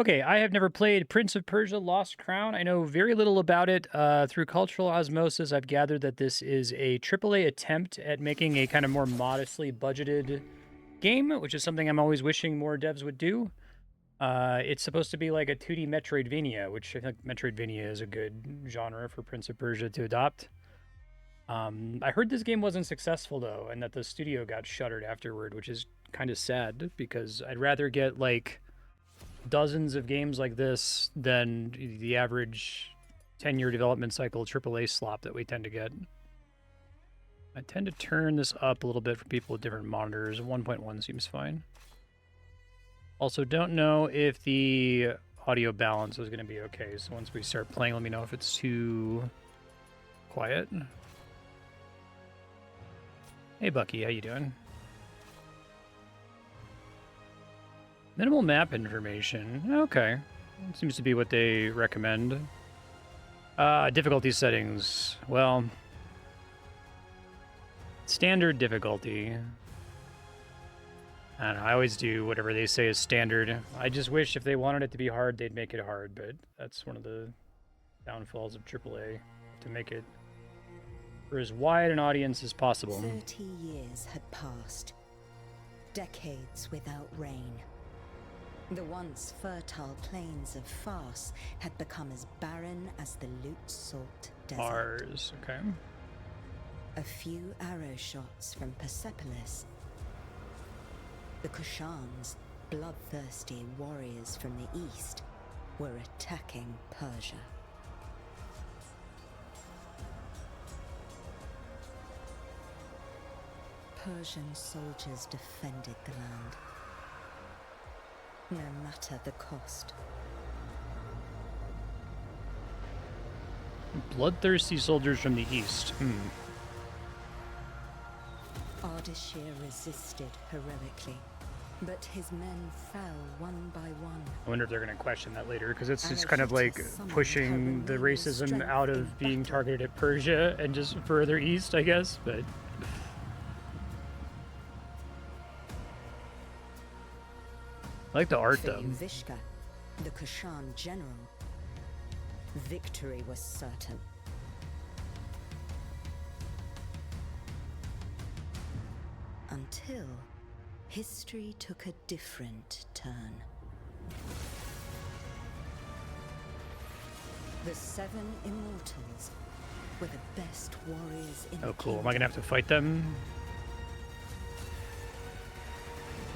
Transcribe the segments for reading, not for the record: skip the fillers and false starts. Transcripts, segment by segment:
Okay, I have never played Prince of Persia: Lost Crown. I know very little about it. Through cultural osmosis, I've gathered that this is a AAA attempt at making a kind of more modestly budgeted game, which is something I'm always wishing more devs would do. It's supposed to be like a 2D Metroidvania, which I think Metroidvania is a good genre for Prince of Persia to adopt. I heard this game wasn't successful though, and that the studio got shuttered afterward, which is kind of sad because I'd rather get like dozens of games like this than the average 10-year development cycle AAA slop that we tend to get. I tend to turn this up a little bit for people with different monitors. 1.1 seems fine. Also, don't know if the audio balance is going to be okay, so once we start playing, let me know if it's too quiet. Hey, Bucky, how you doing? Minimal map information. Okay. Seems to be what they recommend. Difficulty settings. Well, standard difficulty. I don't know, I always do whatever they say is standard. I just wish if they wanted it to be hard, they'd make it hard, but that's one of the downfalls of AAA, to make it for as wide an audience as possible. 30 years had passed. Decades without rain. The once fertile plains of Fars had become as barren as the loot-salt desert. Mars, okay. A few arrow shots from Persepolis. The Kushans, bloodthirsty warriors from the east, were attacking Persia. Persian soldiers defended the land, no matter the cost. Bloodthirsty soldiers from the east. Ardashir resisted heroically, but his men fell one by one. I wonder if they're going to question that later, because it's just kind of like pushing the racism out of being targeted at Persia and just further east, I guess, but... I like the art, though. Vishka, the Kushan general, victory was certain. Until history took a different turn. The 7 immortals were the best warriors in Oh, cool. Am I gonna have to fight them?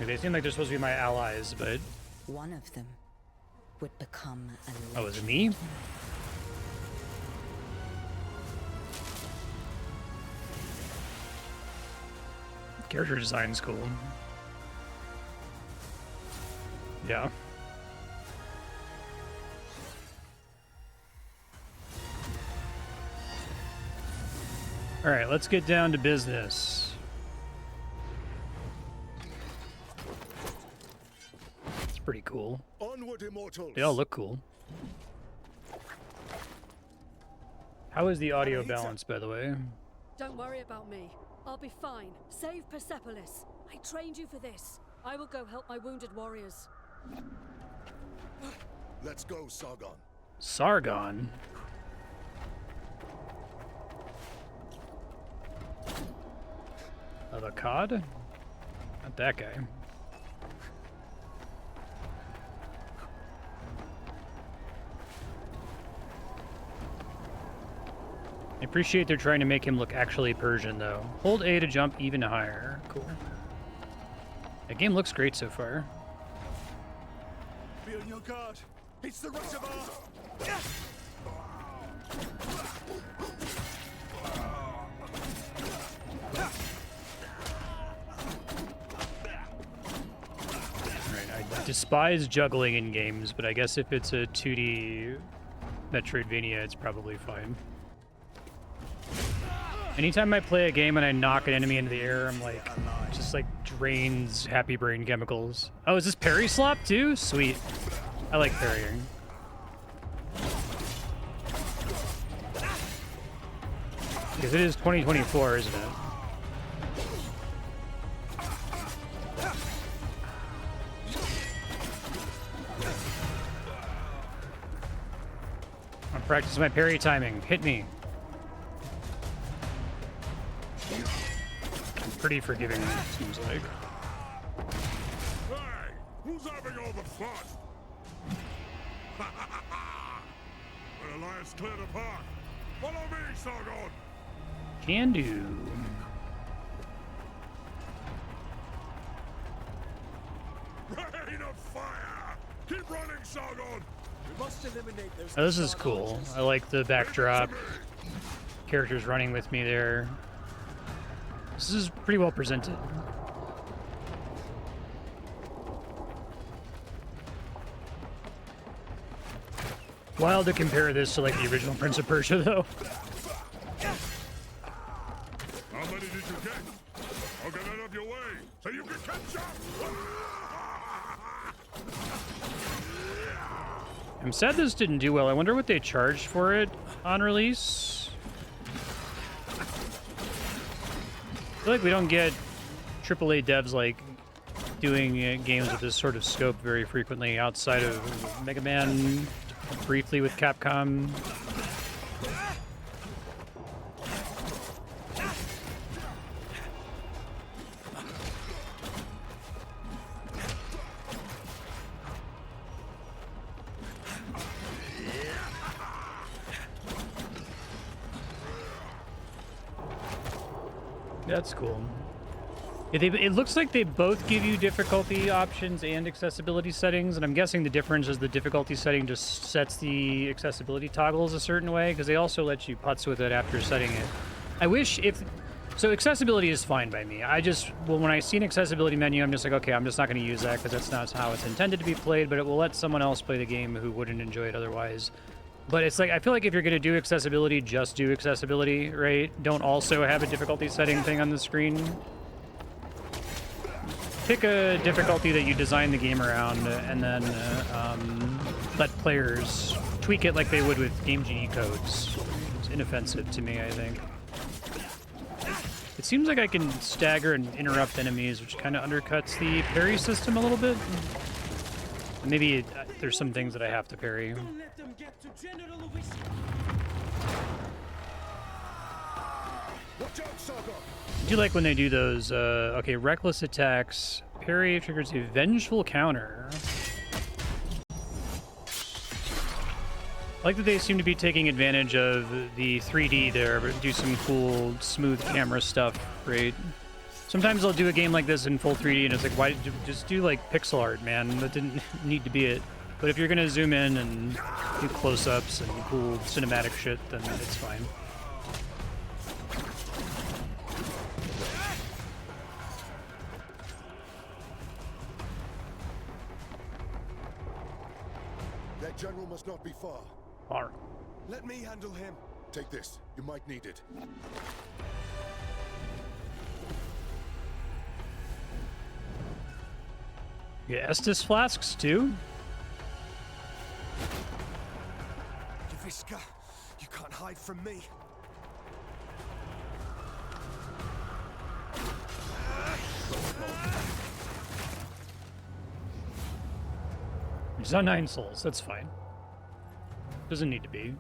They seem like they're supposed to be my allies, but... One of them would become a Oh, is it me? Character design's cool. Yeah. Alright, let's get down to business. It's pretty cool. Onward, immortals. They all look cool. How is the audio balance, by the way? Don't worry about me. I'll be fine. Save Persepolis. I trained you for this. I will go help my wounded warriors. Let's go, Sargon. Sargon? Of a cod? Not that guy. I appreciate they're trying to make him look actually Persian, though. Hold A to jump even higher. Cool. The game looks great so far. Be on your guard. It's the reservoir. Right, I despise juggling in games, but I guess if it's a 2D Metroidvania, it's probably fine. Anytime I play a game and I knock an enemy into the air, I'm like, just like drains happy brain chemicals. Oh, is this parry slop too? Sweet. I like parrying. Because it is 2024, isn't it? Practice my parry timing. Hit me. Pretty forgiving, seems like. Hey, who's having all the fun? When Alliance clear the path, follow me, Sargon. Can do. Rain of fire! Keep running, Sargon! We must eliminate those. Oh, this is cool. I like the backdrop. Characters running with me there. This is pretty well presented. Wild to compare this to like the original Prince of Persia, though. How many did you get? I'll get out of your way so you can catch up! I'm sad this didn't do well. I wonder what they charged for it on release. I feel like we don't get AAA devs like doing games with this sort of scope very frequently outside of Mega Man, briefly with Capcom. That's cool. Yeah, it looks like they both give you difficulty options and accessibility settings, and I'm guessing the difference is the difficulty setting just sets the accessibility toggles a certain way, because they also let you putz with it after setting it. I wish if... So accessibility is fine by me. Well, when I see an accessibility menu, I'm just like, okay, I'm just not going to use that, because that's not how it's intended to be played, but it will let someone else play the game who wouldn't enjoy it otherwise. But it's like, I feel like if you're going to do accessibility, just do accessibility, right? Don't also have a difficulty setting thing on the screen. Pick a difficulty that you design the game around, and then let players tweak it like they would with Game Genie codes. It's inoffensive to me, I think. It seems like I can stagger and interrupt enemies, which kind of undercuts the parry system a little bit. Maybe there's some things that I have to parry. Don't let them get to General Lewis. Watch out, Sargon! I do like when they do those, okay, reckless attacks. Parry triggers a vengeful counter. I like that they seem to be taking advantage of the 3D there, but do some cool, smooth camera stuff, right? Sometimes I'll do a game like this in full 3D, and it's like, why did you just do, like, pixel art, man? That didn't need to be it. But if you're gonna zoom in and do close-ups and cool cinematic shit, then it's fine. That general must not be far. Far. Let me handle him. Take this. You might need it. Yeah, Estus flasks, too? Yaviska, you can't hide from me. He's on 9 souls, that's fine. Doesn't need to be.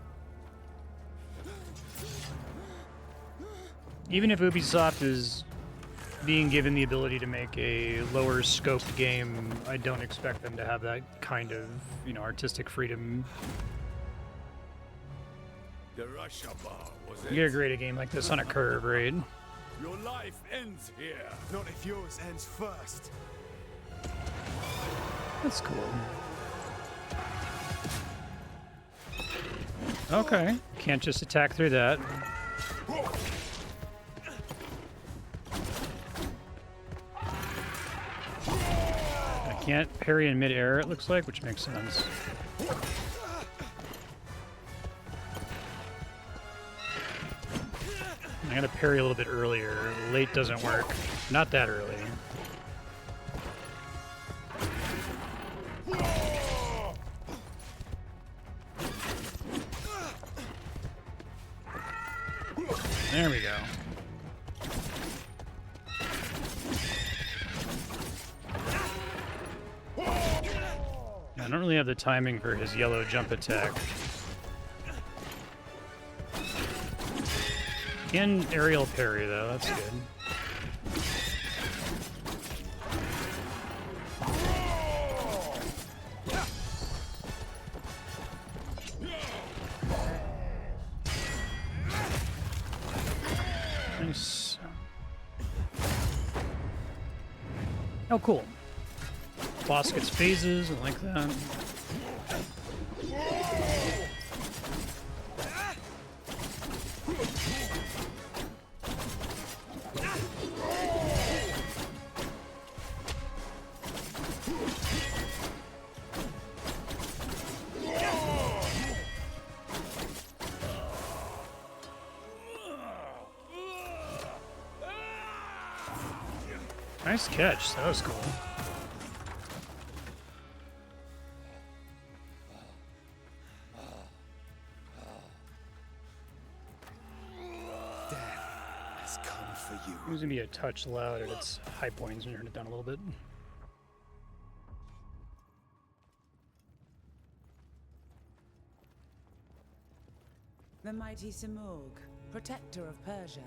Even if Ubisoft is being given the ability to make a lower scoped game, I don't expect them to have that kind of, artistic freedom. The Russia bar, was You gotta grade a game like this on a curve, right? Your life ends here. Not if yours ends first. That's cool. Okay, can't just attack through that. I can't parry in mid-air, it looks like, which makes sense. I gotta parry a little bit earlier. Late doesn't work. Not that early. There we go. I don't really have the timing for his yellow jump attack. Can aerial parry though, that's good. Nice. Oh, cool. Boss gets phases, I like that. Nice catch, that was cool. Death has come for you. It was gonna be a touch loud at its high points and turn it down a little bit. The mighty Simurgh, protector of Persia,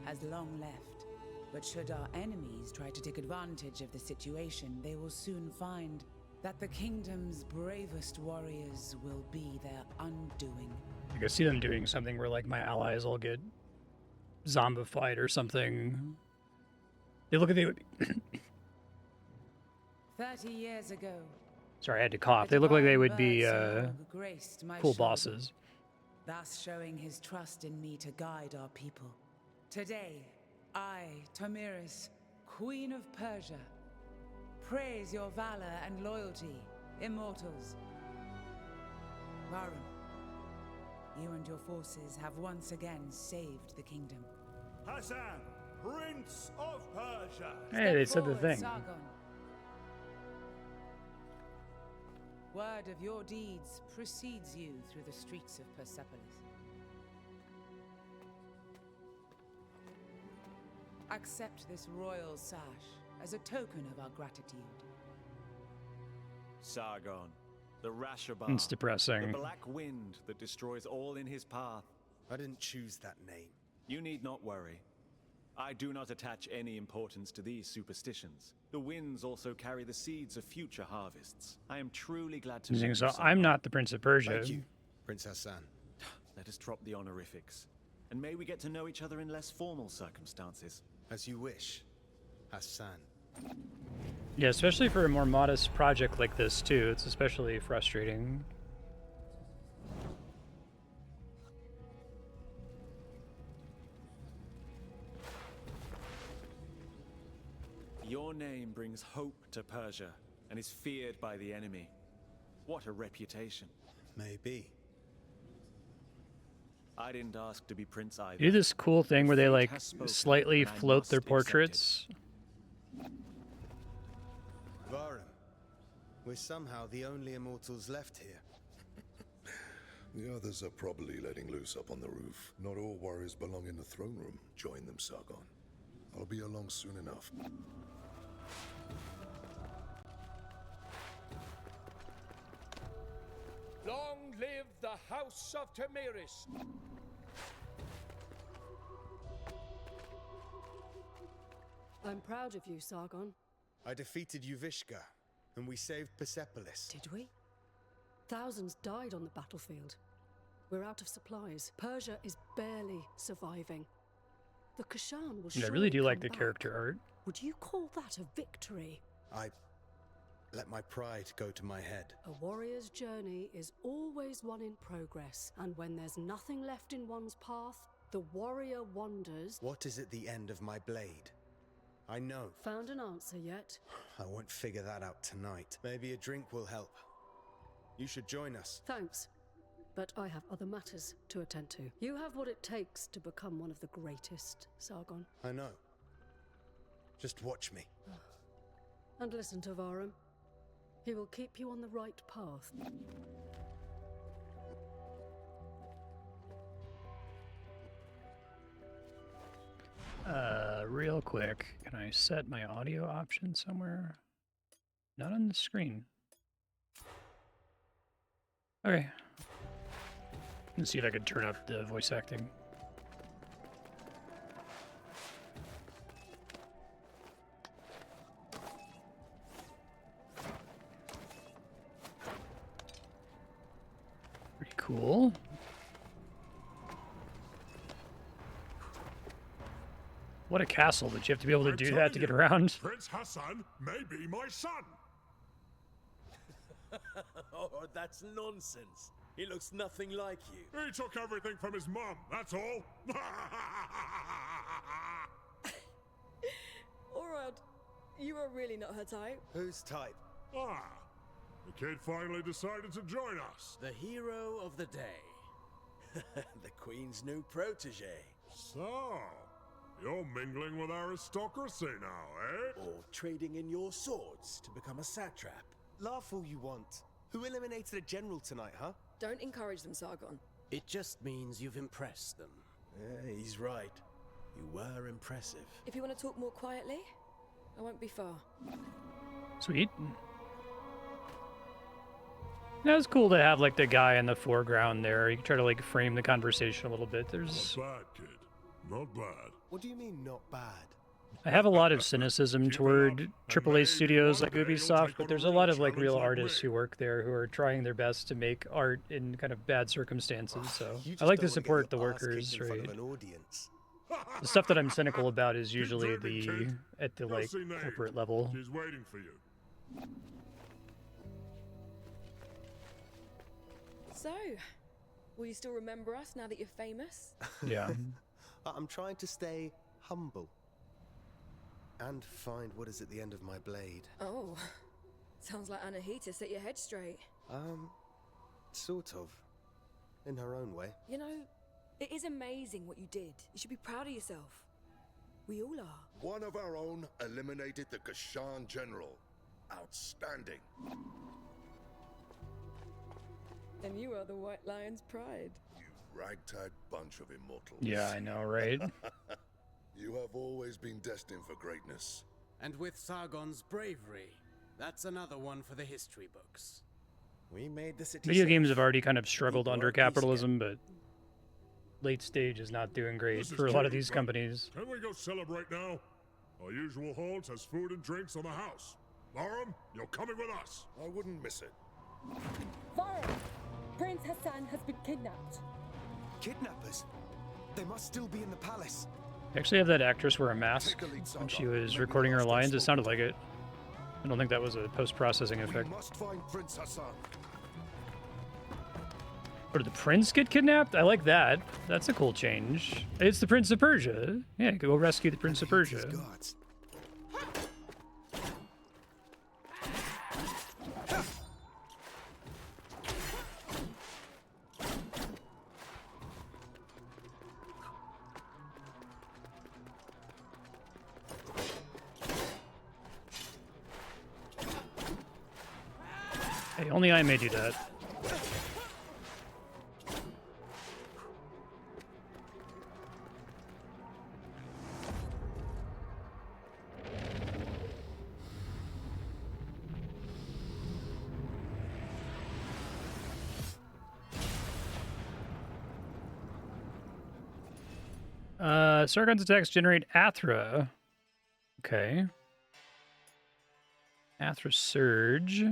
has long left. But should our enemies try to take advantage of the situation, they will soon find that the kingdom's bravest warriors will be their undoing. I can see them doing something where, like, my allies all get zombified or something. They look like they would be 30 years ago, sorry, I had to cough. the They look like they divine would be bird Simurgh graced my cool shoulder, bosses. thus showing his trust in me to guide our people. Today, I, Tomiris, Queen of Persia, praise your valor and loyalty, immortals. Varun, you and your forces have once again saved the kingdom. Hassan, Prince of Persia. Hey, they Step said the forward, thing. Sargon. Word of your deeds precedes you through the streets of Persepolis. Accept this royal sash as a token of our gratitude. Sargon, the Rashabar, It's depressing. the black wind that destroys all in his path. I didn't choose that name. You need not worry. I do not attach any importance to these superstitions. The winds also carry the seeds of future harvests. I am truly glad to meet you, So Sargon. I'm not the Prince of Persia. Thank you, Prince Hassan. Let us drop the honorifics. And may we get to know each other in less formal circumstances. As you wish, Hassan. Yeah, especially for a more modest project like this too. It's especially frustrating. Your name brings hope to Persia and is feared by the enemy. What a reputation. Maybe. I didn't ask to be prince either. You do this cool thing where they Fate like has spoken, slightly and I float their must accept it. portraits. Varun, we're somehow the only immortals left here. The others are probably letting loose up on the roof. Not all warriors belong in the throne room. Join them, Sargon. I'll be along soon enough. Long live the House of Tomiris! I'm proud of you, Sargon. I defeated Yuvishka, and we saved Persepolis. Did we? Thousands died on the battlefield. We're out of supplies. Persia is barely surviving. The Kashan will Yeah, I surely really do like come the back. character art. Would you call that a victory? I let my pride go to my head. A warrior's journey is always one in progress, and when there's nothing left in one's path, the warrior wanders. What is at the end of my blade? I know. Found an answer yet? I won't figure that out tonight. Maybe a drink will help. You should join us. Thanks, but I have other matters to attend to. You have what it takes to become one of the greatest, Sargon. I know. Just watch me. And listen to Varun. He will keep you on the right path. Real quick, can I set my audio option somewhere? Not on the screen. Okay. Let's see if I can turn up the voice acting. cool. What a castle that you have to be able to do that to get around. Prince Hassan may be my son. Oh, that's nonsense. He looks nothing like you. He took everything from his mum, that's all. Alright, you are really not her type. Whose type? Ah, the kid finally decided to join us. The hero of the day. The Queen's new protege. So, you're mingling with aristocracy now, eh? Or trading in your swords to become a satrap. Laugh all you want. Who eliminated a general tonight, huh? Don't encourage them, Sargon. It just means you've impressed them. He's right. You were impressive. If you want to talk more quietly, I won't be far. Sweet. Yeah, it's cool to have like the guy in the foreground there. You can try to like frame the conversation a little bit. There's Not bad, kid. Not bad. What do you mean, not bad? I have a lot of cynicism toward AAA studios like Ubisoft, but there's a lot of like real artists who work there who are trying their best to make art in kind of bad circumstances. So I like to support the workers, right? The stuff that I'm cynical about is usually at the like corporate level. She's waiting for you. So, will you still remember us now that you're famous? Yeah. I'm trying to stay humble. And find what is at the end of my blade. Oh, sounds like Anahita set your head straight. Sort of. In her own way. You know, it is amazing what you did. You should be proud of yourself. We all are. One of our own eliminated the Kashan general. Outstanding. And you are the White Lion's pride. You ragtag bunch of immortals. Yeah, I know, right? You have always been destined for greatness. And with Sargon's bravery, that's another one for the history books. We made the city Video safe. games have already kind of struggled under capitalism, but late stage is not doing great for a lot of these companies. Can we go celebrate now? Our usual halls has food and drinks on the house. Laram, you're coming with us. I wouldn't miss it. Varro! Prince Hassan has been kidnapped. Kidnappers? They must still be in the palace. They actually have that actress wear a mask when she was recording her lines. It sounded like it. I don't think that was a post-processing effect. We must find Prince Hassan. Or did the prince get kidnapped? I like that. That's a cool change. It's the Prince of Persia. Yeah, go rescue the Prince of Persia. Hey, only I may do that. Sargon's attacks generate Athra. Okay. Athra Surge.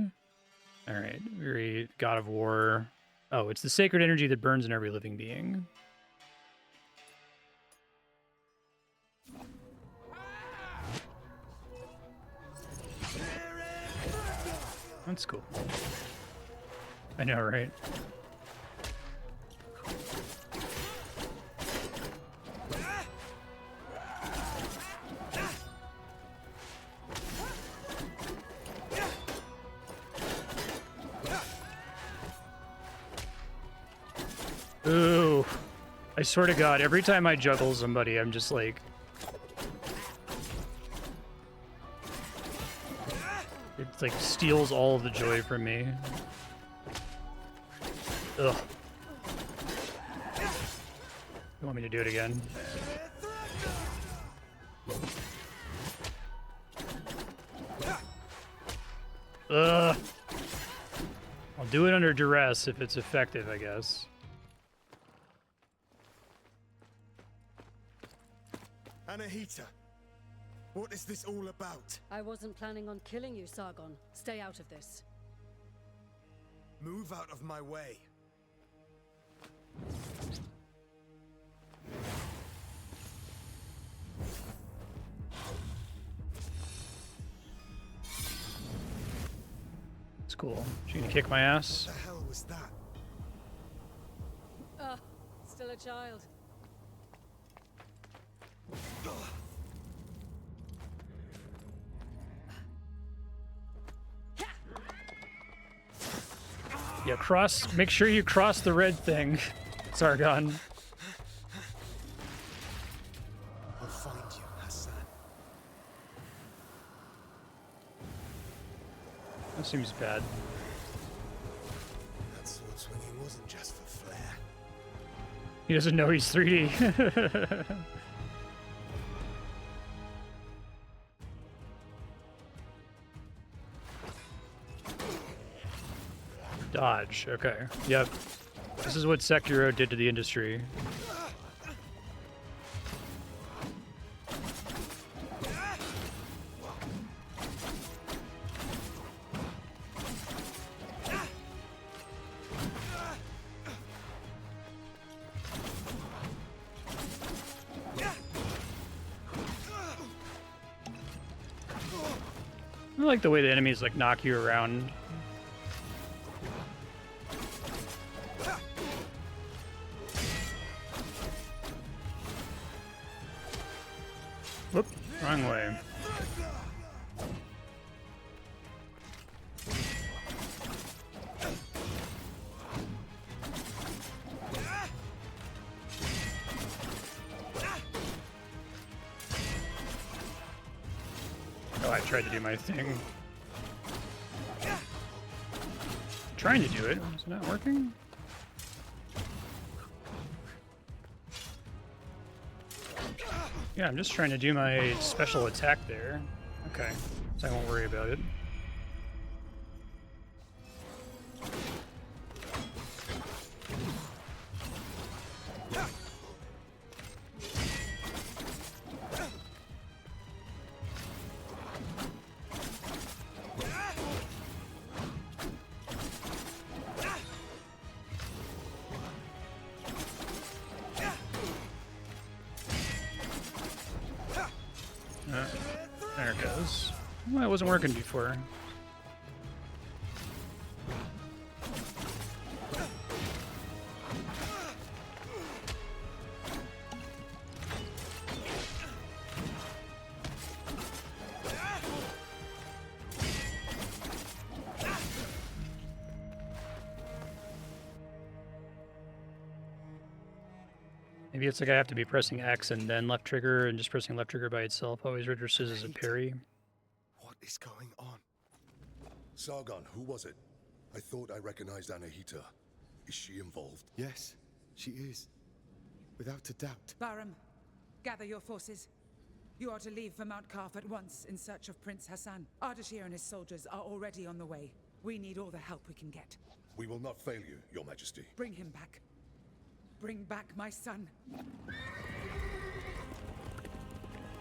Alright, very God of War. Oh, it's the sacred energy that burns in every living being. That's cool. I know, right? Ooh. I swear to God, every time I juggle somebody, I'm just like... It like steals all of the joy from me. Ugh. You want me to do it again? Ugh. I'll do it under duress if it's effective, I guess. Anahita, what is this all about? I wasn't planning on killing you, Sargon. Stay out of this. Move out of my way. It's cool. She gonna kick my ass? What the hell was that? Still a child. Yeah, make sure you cross the red thing, Sargon. I'll find you, Hassan. That seems bad. That sword swinging wasn't just for flair. He doesn't know he's 3D. Dodge, okay. Yep. This is what Sekiro did to the industry. I like the way the enemies like knock you around. Whoop, wrong way. Oh, I tried to do my thing. Trying to do it. Is it not working? Yeah, I'm just trying to do my special attack there. Okay, so I won't worry about it. There it goes. Well, it wasn't working before. Maybe it's like I have to be pressing X and then left trigger, and just pressing left trigger by itself always registers as a parry. What is going on? Sargon, who was it? I thought I recognized Anahita. Is she involved? Yes, she is. Without a doubt. Baram, gather your forces. You are to leave for Mount Karf at once in search of Prince Hassan. Ardashir and his soldiers are already on the way. We need all the help we can get. We will not fail you, Your Majesty. Bring him back. Bring back my son.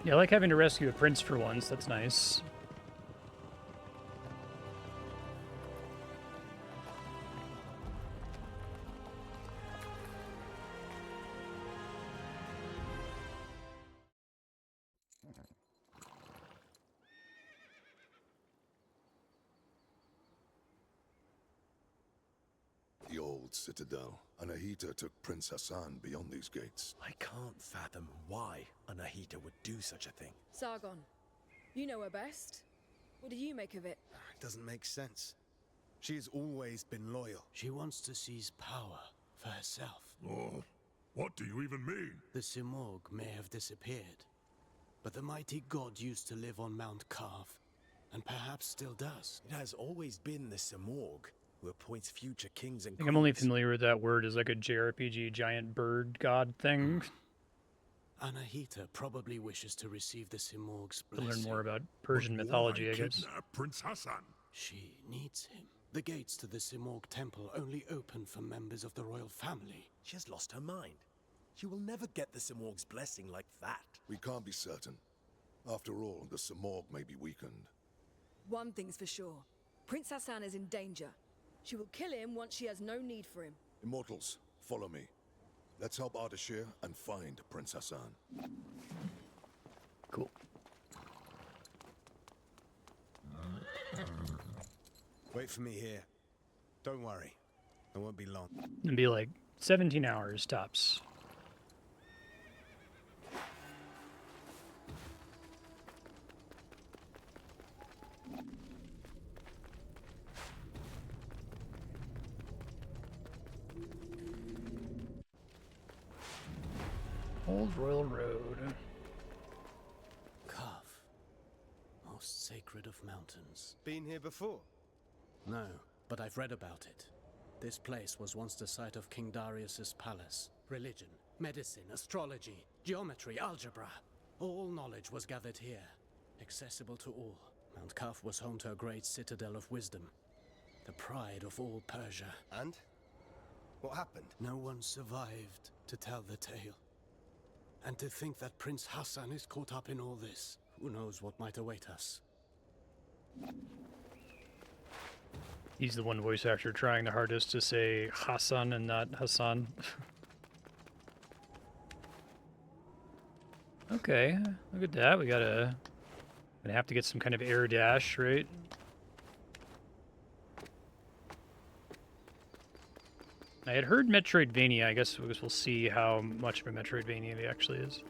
Yeah, I like having to rescue a prince for once. That's nice. The old citadel. Anahita took Prince Hassan beyond these gates. I can't fathom why Anahita would do such a thing. Sargon, you know her best. What do you make of it? It doesn't make sense. She has always been loyal. She wants to seize power for herself. Oh, what do you even mean? The Simorg may have disappeared, but the mighty god used to live on Mount Karf, and perhaps still does. It has always been the Simorg who appoints future kings and I think I'm only familiar with that word as like a JRPG giant bird god thing. Anahita probably wishes to receive the Simorg's To blessing. learn more about Persian mythology, I guess. Kidnap Prince Hassan. She needs him. The gates to the Simorg temple only open for members of the royal family. She has lost her mind. She will never get the Simorg's blessing like that. We can't be certain. After all, the Simorg may be weakened. One thing's for sure. Prince Hassan is in danger. She will kill him once she has no need for him. Immortals, follow me. Let's help Ardashir and find Prince Hassan. Cool. Wait for me here. Don't worry. I won't be long. It'd be like 17 hours tops. Old Royal Road. Carve. Most sacred of mountains. Been here before? No, but I've read about it. This place was once the site of King Darius's palace. Religion, medicine, astrology, geometry, algebra. All knowledge was gathered here, accessible to all. Mount Carve was home to a great citadel of wisdom, the pride of all Persia. And? What happened? No one survived to tell the tale. And to think that Prince Hassan is caught up in all this, who knows what might await us. He's the one voice actor trying the hardest to say Hassan and not Hassan. Okay, look at that. We gonna have to get some kind of air dash, right? I had heard Metroidvania. I guess we'll see how much of a Metroidvania it actually is.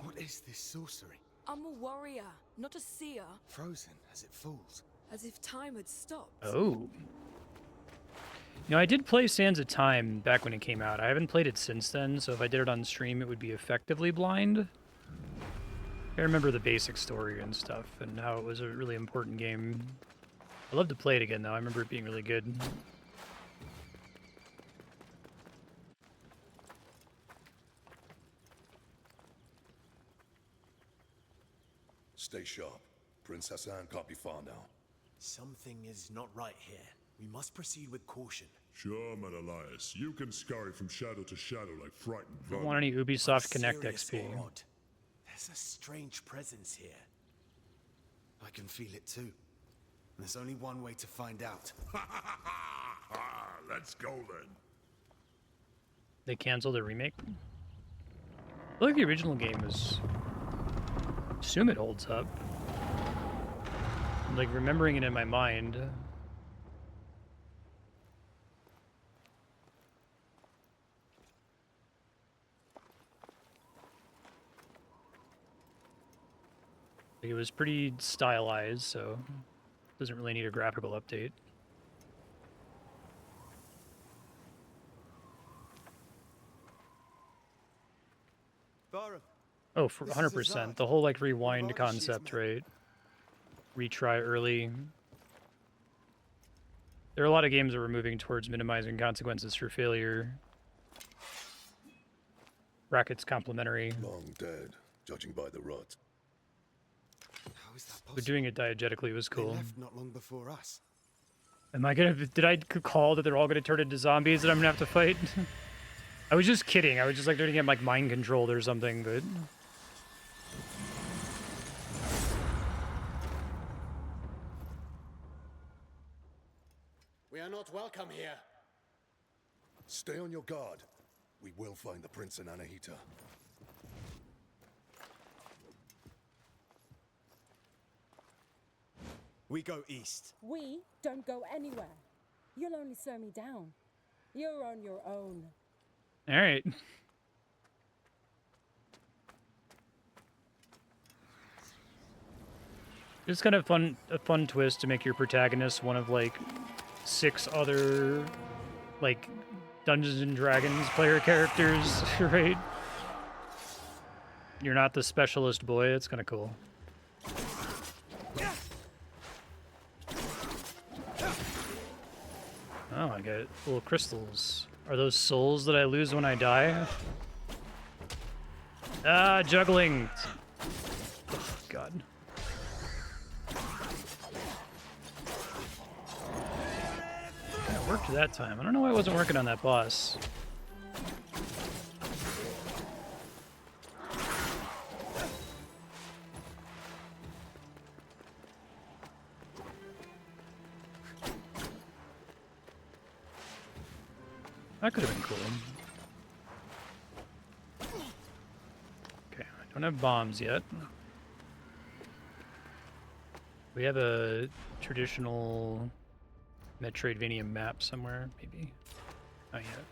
What is this sorcery? I'm a warrior, not a seer. Frozen as it falls. As if time had stopped. Oh. You know, I did play Sands of Time back when it came out. I haven't played it since then, so if I did it on stream, it would be effectively blind. I remember the basic story and stuff, and how it was a really important game. I'd love to play it again, though. I remember it being really good. Stay sharp. Prince Hassan can't be far now. Something is not right here. We must proceed with caution. Sure, Menelaus. You can scurry from shadow to shadow like frightened Don't vermin. want any Ubisoft Connect Serious XP. or odd. There's a strange presence here. I can feel it too. There's only one way to find out. Let's go then. They canceled the remake? I feel like the original game was... assume it holds up. I'm, like, remembering it in my mind. Like, it was pretty stylized, so doesn't really need a graphical update. Bara, Oh, for This is 100%. Azad. The whole, like, rewind Ardashir's concept, men. right? Retry early. There are a lot of games that were moving towards minimizing consequences for failure. Brackets complementary. Long dead, judging by the rot. how is that possible? But doing it diegetically was They cool. left not long before us. Am I gonna... Did I call that they're all gonna turn into zombies that I'm gonna have to fight? I was just kidding. I was just, like, doing it like mind controlled or something, but... We are not welcome here. Stay on your guard. We will find the prince and Anahita. We go east. We don't go anywhere. You'll only slow me down. You're on your own. All right. It's kind of a fun twist to make your protagonist one of, like, 6 other, like, Dungeons and Dragons player characters, right? You're not the specialist boy. It's kind of cool. Oh, I got little crystals. Are those souls that I lose when I die? Ah, juggling! Oh, God. It worked that time. I don't know why I wasn't working on that boss. That could have been cool. Don't have bombs yet. We have a traditional Metroidvania map somewhere, maybe. Not yet.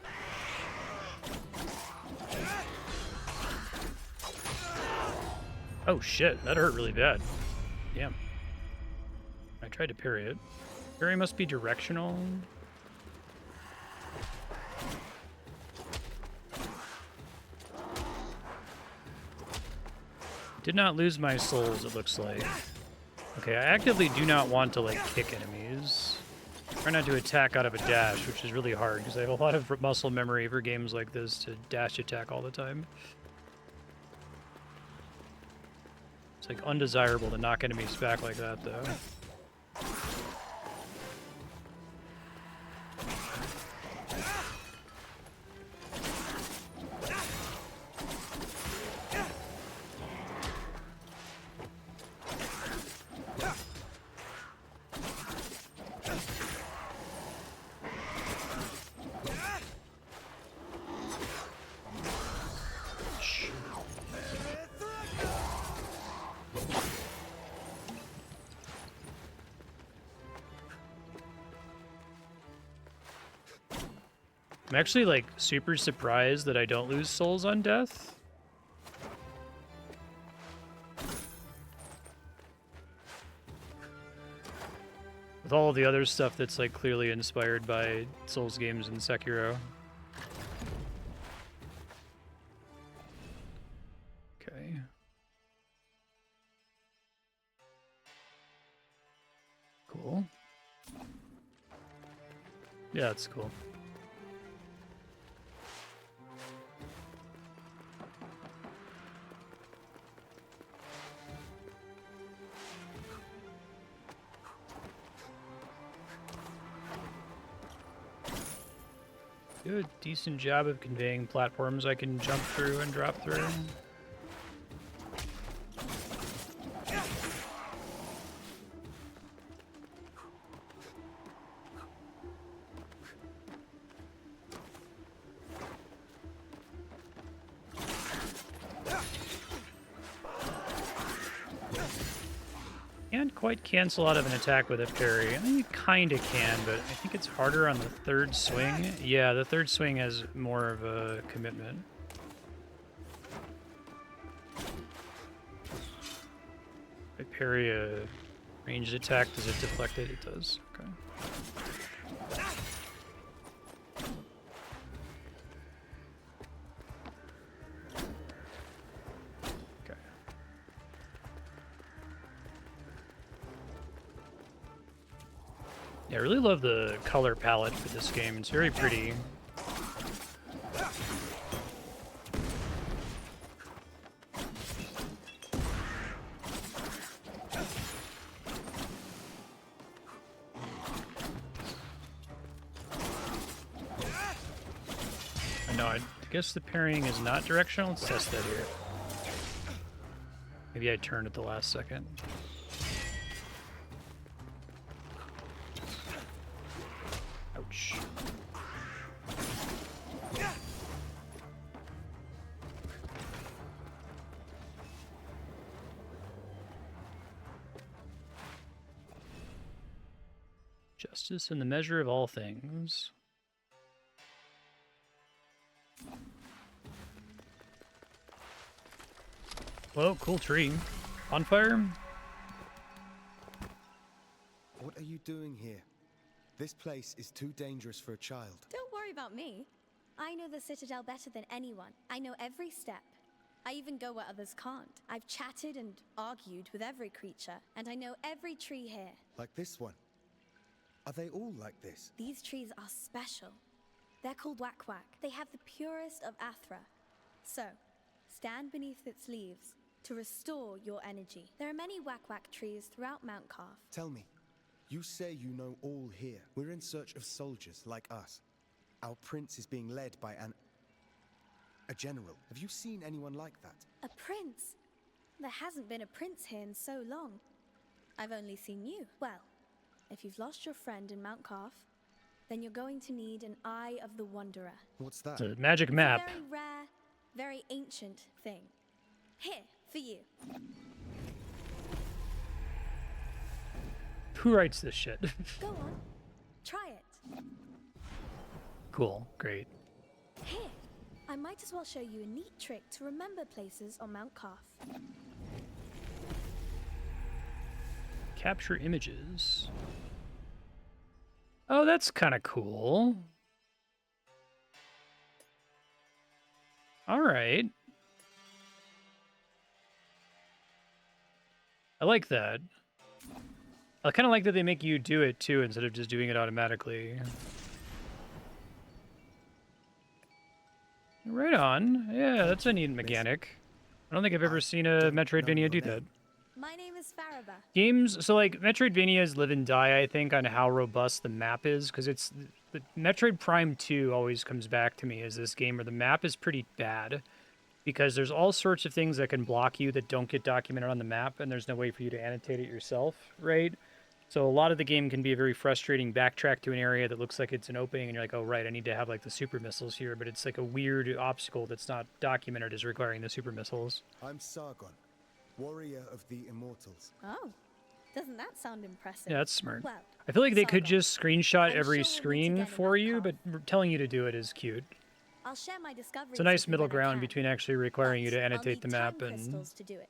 Oh shit, that hurt really bad. Damn. I tried to parry it. Parry must be directional. Did not lose my souls, it looks like. Okay, I actively do not want to, like, kick enemies. Try not to attack out of a dash, which is really hard, because I have a lot of muscle memory for games like this to dash attack all the time. It's, like, undesirable to knock enemies back like that, though. I'm actually, like, super surprised that I don't lose souls on death. With all the other stuff that's, like, clearly inspired by Souls games and Sekiro. Okay. Cool. Yeah, that's cool. Do a decent job of conveying platforms I can jump through and drop through. Can't quite cancel out of an attack with a parry. I mean, you kind of can, but I think it's harder on the third swing. Yeah, the third swing has more of a commitment. If I parry a ranged attack, does it deflect it? It does. Okay. Yeah, I really love the color palette for this game. It's very pretty. I know, I guess the parrying is not directional. Let's test that here. Maybe I turned at the last second. Ouch. Justice in the measure of all things. Whoa, cool tree. Bonfire? What are you doing here? This place is too dangerous for a child. Don't worry about me. I know the Citadel better than anyone. I know every step. I even go where others can't. I've chatted and argued with every creature, and I know every tree here. Like this one? Are they all like this? These trees are special. They're called Wak-Wak. They have the purest of Athra. So, stand beneath its leaves to restore your energy. There are many Wak-Wak trees throughout Mount Calf. Tell me, you say you know all here. We're in search of soldiers like us. Our prince is being led by a general. Have you seen anyone like that? A prince? There hasn't been a prince here in so long. I've only seen you. Well, if you've lost your friend in Mount Calf, then you're going to need an Eye of the Wanderer. What's that? It's a magic map. It's a very rare, very ancient thing. Here, for you. Who writes this shit? Go on. Try it. Cool. Great. Here. I might as well show you a neat trick to remember places on Mount Calf. Capture images. Oh, that's kind of cool. All right. I like that. I kind of like that they make you do it too instead of just doing it automatically. Right on. Yeah, that's a neat mechanic. I don't think I've ever seen a Metroidvania do that. My name is Faraba. Games, so like Metroidvanias live and die, I think, on how robust the map is, because it's the Metroid Prime 2 always comes back to me as this game where the map is pretty bad because there's all sorts of things that can block you that don't get documented on the map, and there's no way for you to annotate it yourself, right? So a lot of the game can be a very frustrating backtrack to an area that looks like it's an opening, and you're like, oh, right, I need to have like the super missiles here, but it's like a weird obstacle that's not documented as requiring the super missiles. I'm Sargon, warrior of the Immortals. Oh, doesn't that sound impressive? Yeah, that's smart. Well, I feel like they could Sargon, just screenshot I'm every sure we'll meet screen again in for Mount you, Calf. but telling you to do it is cute. I'll share my discoveries. It's a nice with you middle when I ground can, between actually requiring you but to I'll annotate need the map time and crystals to do it.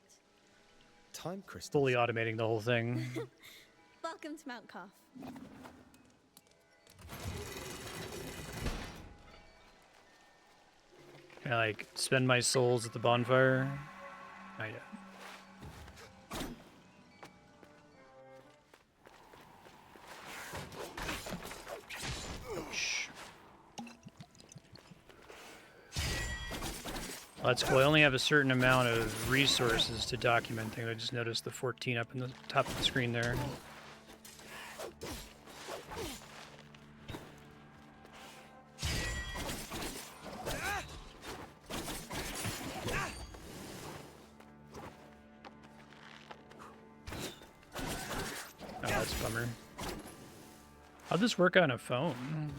Time crystals. fully automating the whole thing. Welcome to Mount Calf. Can I like spend my souls at the bonfire? Not yet. Ouch. Well, that's cool. I only have a certain amount of resources to document things. I just noticed the 14 up in the top of the screen there. Oh, that's a bummer. How'd this work on a phone?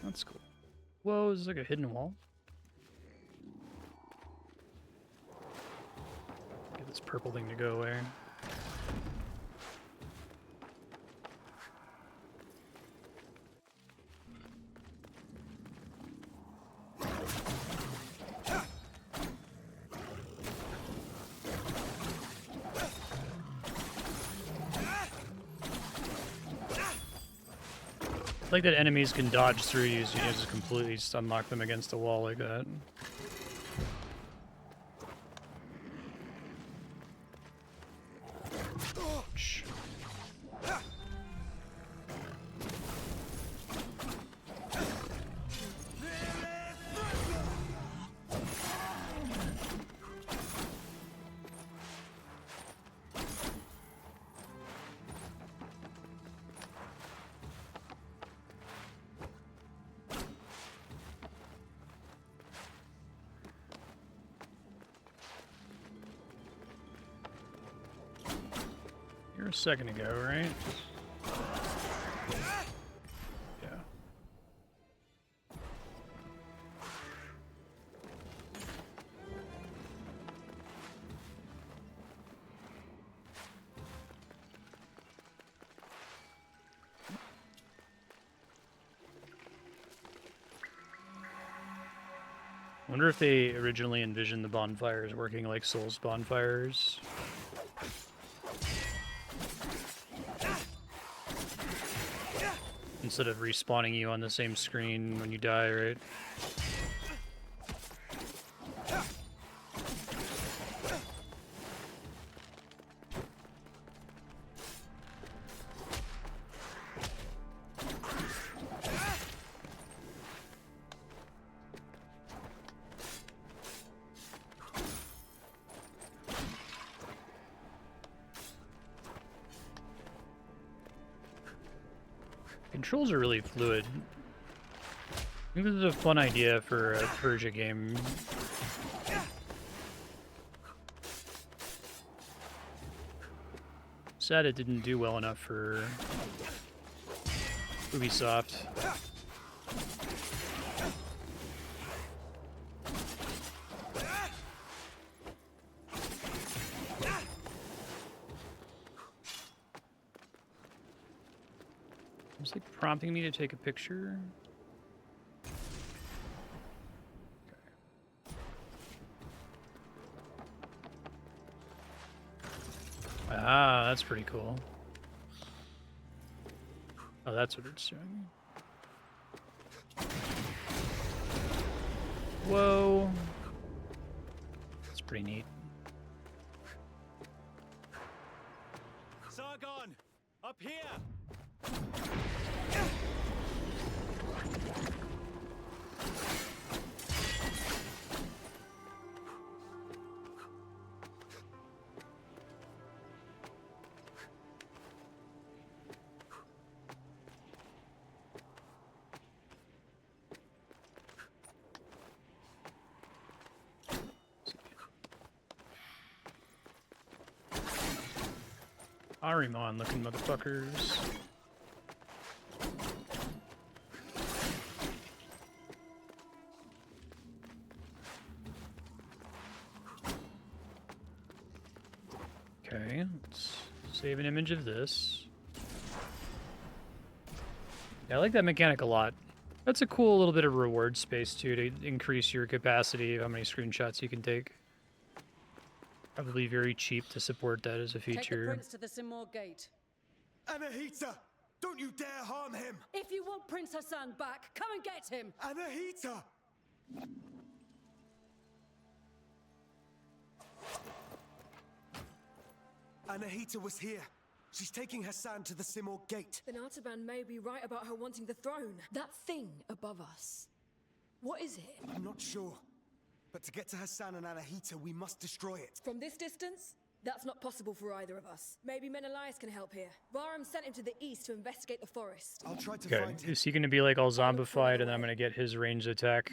That's cool. Whoa, is this like a hidden wall? Get this purple thing to go away. I like that enemies can dodge through you, so you just completely just unlock them against a wall like that. Ouch. You're a second ago, right? Yeah. I wonder if they originally envisioned the bonfires working like Souls bonfires. Instead of respawning you on the same screen when you die, right? Controls are really fluid. I think this is a fun idea for a Persia game. Sad it didn't do well enough for Ubisoft. It's like prompting me to take a picture. Ah, that's pretty cool. Oh, that's what it's doing. Whoa. That's pretty neat. Sargon, up here! Arimon looking motherfuckers. Okay, let's save an image of this. Yeah, I like that mechanic a lot. That's a cool little bit of reward space too, to increase your capacity of how many screenshots you can take. Probably very cheap to support that as a feature. Take the prince to the Simor Gate. Anahita! Don't you dare harm him! If you want Prince Hassan back, come and get him! Anahita! Anahita was here. She's taking Hassan to the Simor Gate. Then Artaban may be right about her wanting the throne. That thing above us. What is it? I'm not sure. But to get to Hassan and Anahita, we must destroy it. From this distance? That's not possible for either of us. Maybe Menelaus can help here. Bahram sent him to the east to investigate the forest. I'll try to find him. Is he going to be like all zombified and then I'm going to get his ranged attack?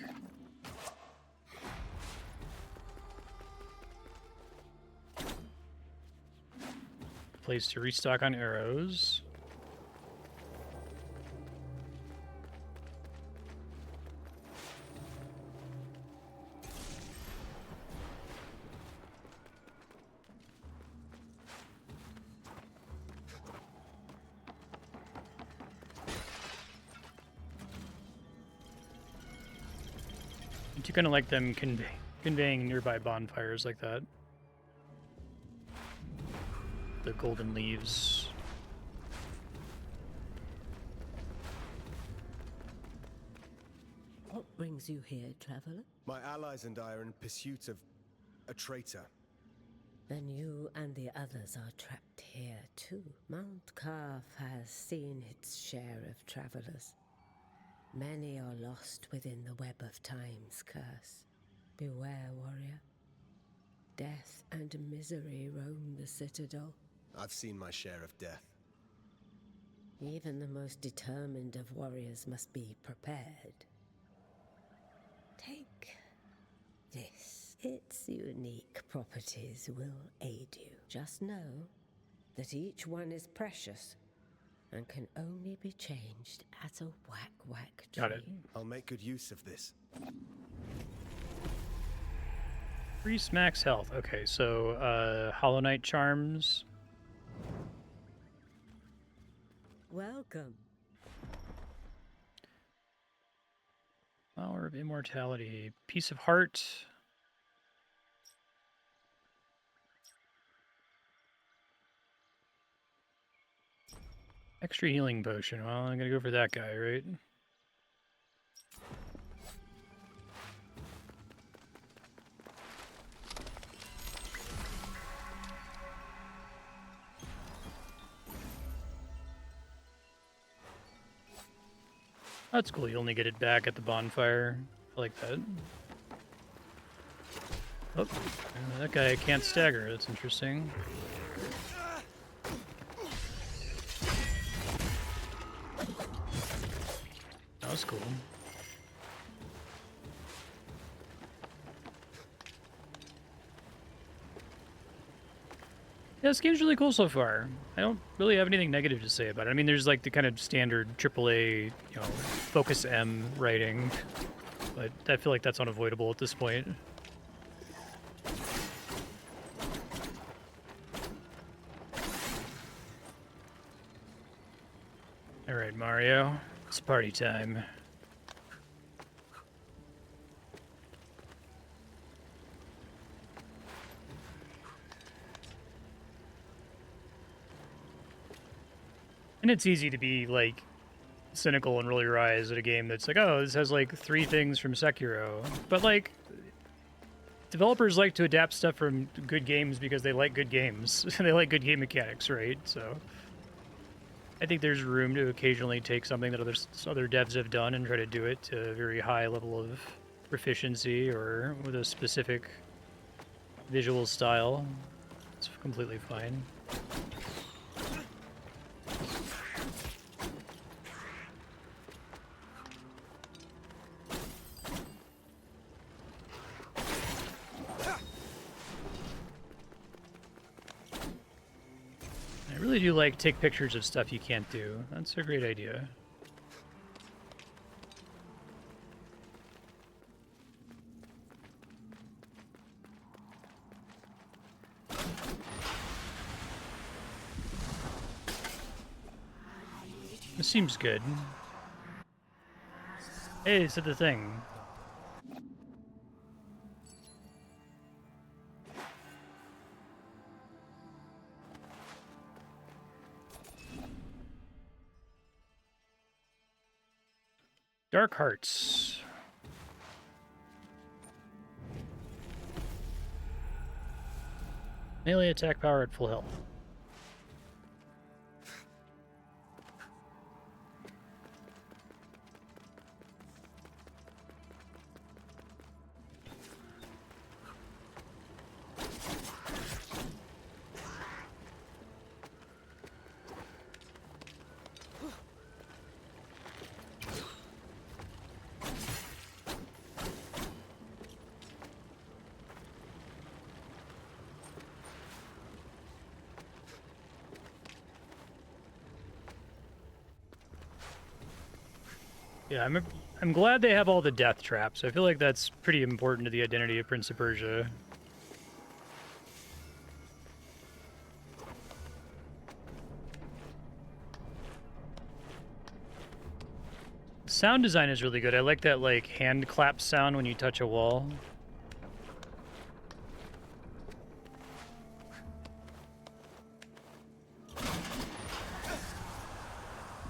Place to restock on arrows. You kind of like them conveying nearby bonfires like that. The golden leaves. What brings you here, traveler? My allies and I are in pursuit of a traitor. Then you and the others are trapped here too. Mount Carf has seen its share of travelers. Many are lost within the web of time's curse. Beware, warrior. Death and misery roam the citadel. I've seen my share of death. Even the most determined of warriors must be prepared. Take this. Its unique properties will aid you. Just know that each one is precious and can only be changed at a whack-whack tree. Got it. I'll make good use of this. Increase max health. Okay, so Hollow Knight charms. Welcome. Flower of Immortality. Piece of Heart. Extra healing potion. Well, I'm gonna go for that guy, right? That's cool. You only get it back at the bonfire. I like that. Oh, that guy can't stagger. That's interesting. cool. Yeah, this game's really cool so far. I don't really have anything negative to say about it. I mean, there's like the kind of standard AAA, you know, Focus M writing, but I feel like that's unavoidable at this point. All right, Mario, it's party time. And it's easy to be, like, cynical and roll your eyes at a game that's like, oh, this has, like, 3 things from Sekiro. But, like, developers like to adapt stuff from good games because they like good games. They like good game mechanics, right? So I think there's room to occasionally take something that other devs have done and try to do it to a very high level of proficiency or with a specific visual style. It's completely fine. I really do like take pictures of stuff you can't do. That's a great idea. This seems good. Hey, it's the thing. Dark Hearts. Melee attack power at full health. Yeah, I'm glad they have all the death traps. I feel like that's pretty important to the identity of Prince of Persia. Sound design is really good. I like that like hand clap sound when you touch a wall.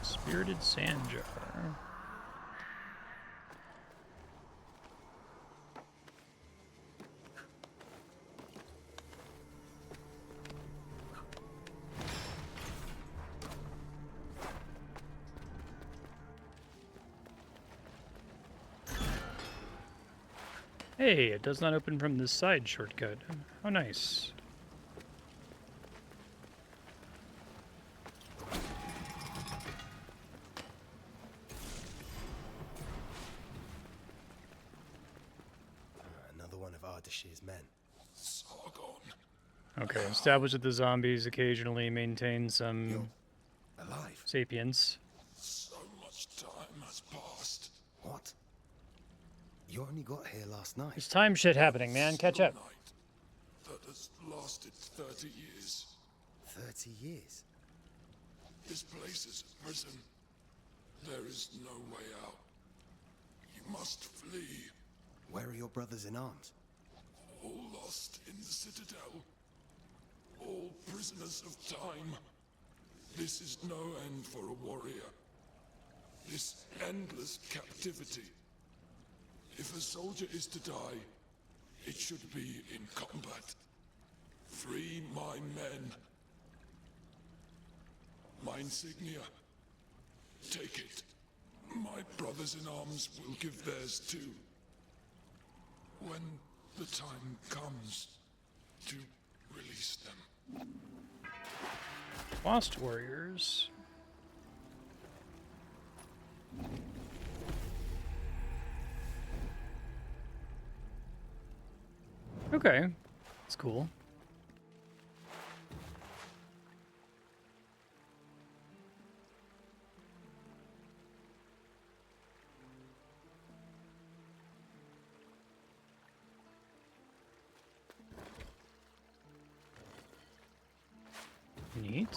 Spirited Sand Jar. Hey, it does not open from this side shortcut. How nice. Another one of Ardashir's men. Sargon. Okay, establish that the zombies occasionally maintain some alive. Sapience. So much time has passed. What? You only got here last night. There's time shit happening, man. Catch up. That has lasted 30 years. 30 years? This place is a prison. There is no way out. You must flee. Where are your brothers in arms? All lost in the Citadel. All prisoners of time. This is no end for a warrior. This endless captivity. If a soldier is to die, it should be in combat. Free my men. My insignia. Take it. My brothers in arms will give theirs too. When the time comes to release them. Lost Warriors. Okay. That's cool. Neat.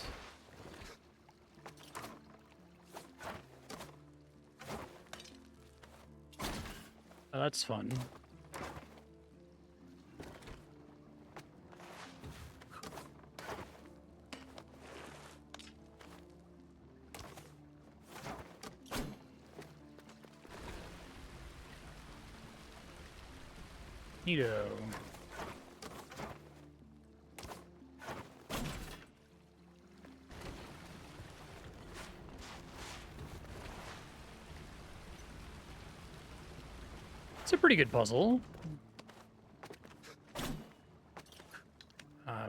Oh, that's fun. Neato. It's a pretty good puzzle.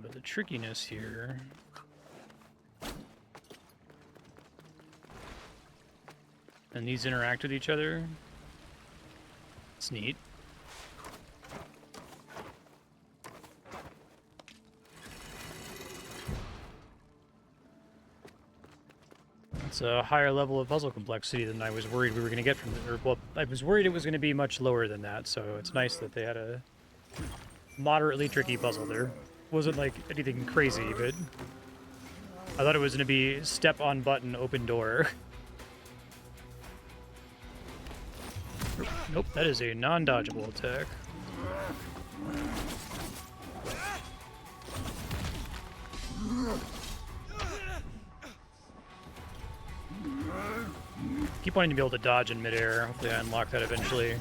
But the trickiness here... And these interact with each other. It's neat. It's a higher level of puzzle complexity than I was worried we were going to get from it. Or, well, I was worried it was going to be much lower than that, so it's nice that they had a moderately tricky puzzle there. Wasn't like anything crazy, but I thought it was going to be step on button, open door. Nope, that is a non-dodgeable attack. Keep wanting to be able to dodge in midair. Hopefully I unlock that eventually.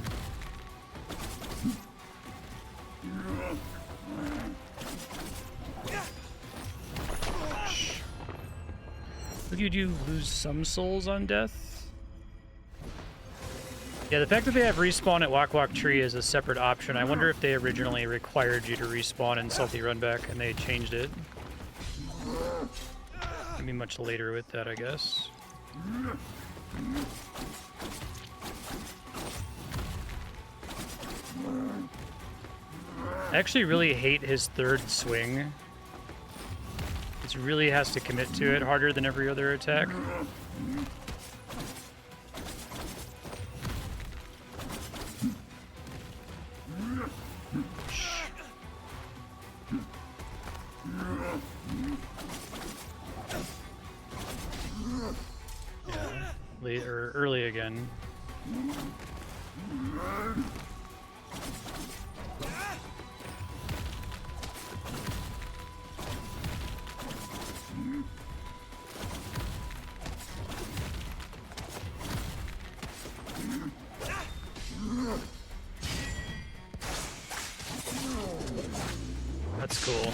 Look, you do lose some souls on death. Yeah, the fact that they have respawn at Wak Wak Tree is a separate option. I wonder if they originally required you to respawn in Salty Runback and they changed it. Maybe much later with that, I guess. I actually really hate his third swing. It really has to commit to it harder than every other attack. Yeah, late or early again. That's cool.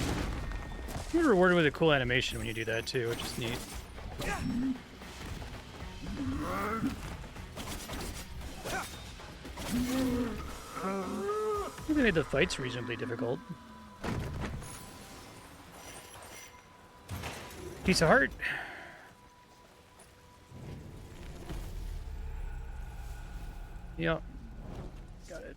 You're rewarded with a cool animation when you do that too, which is neat. They made the fights reasonably difficult. Piece of heart. Yep. Got it.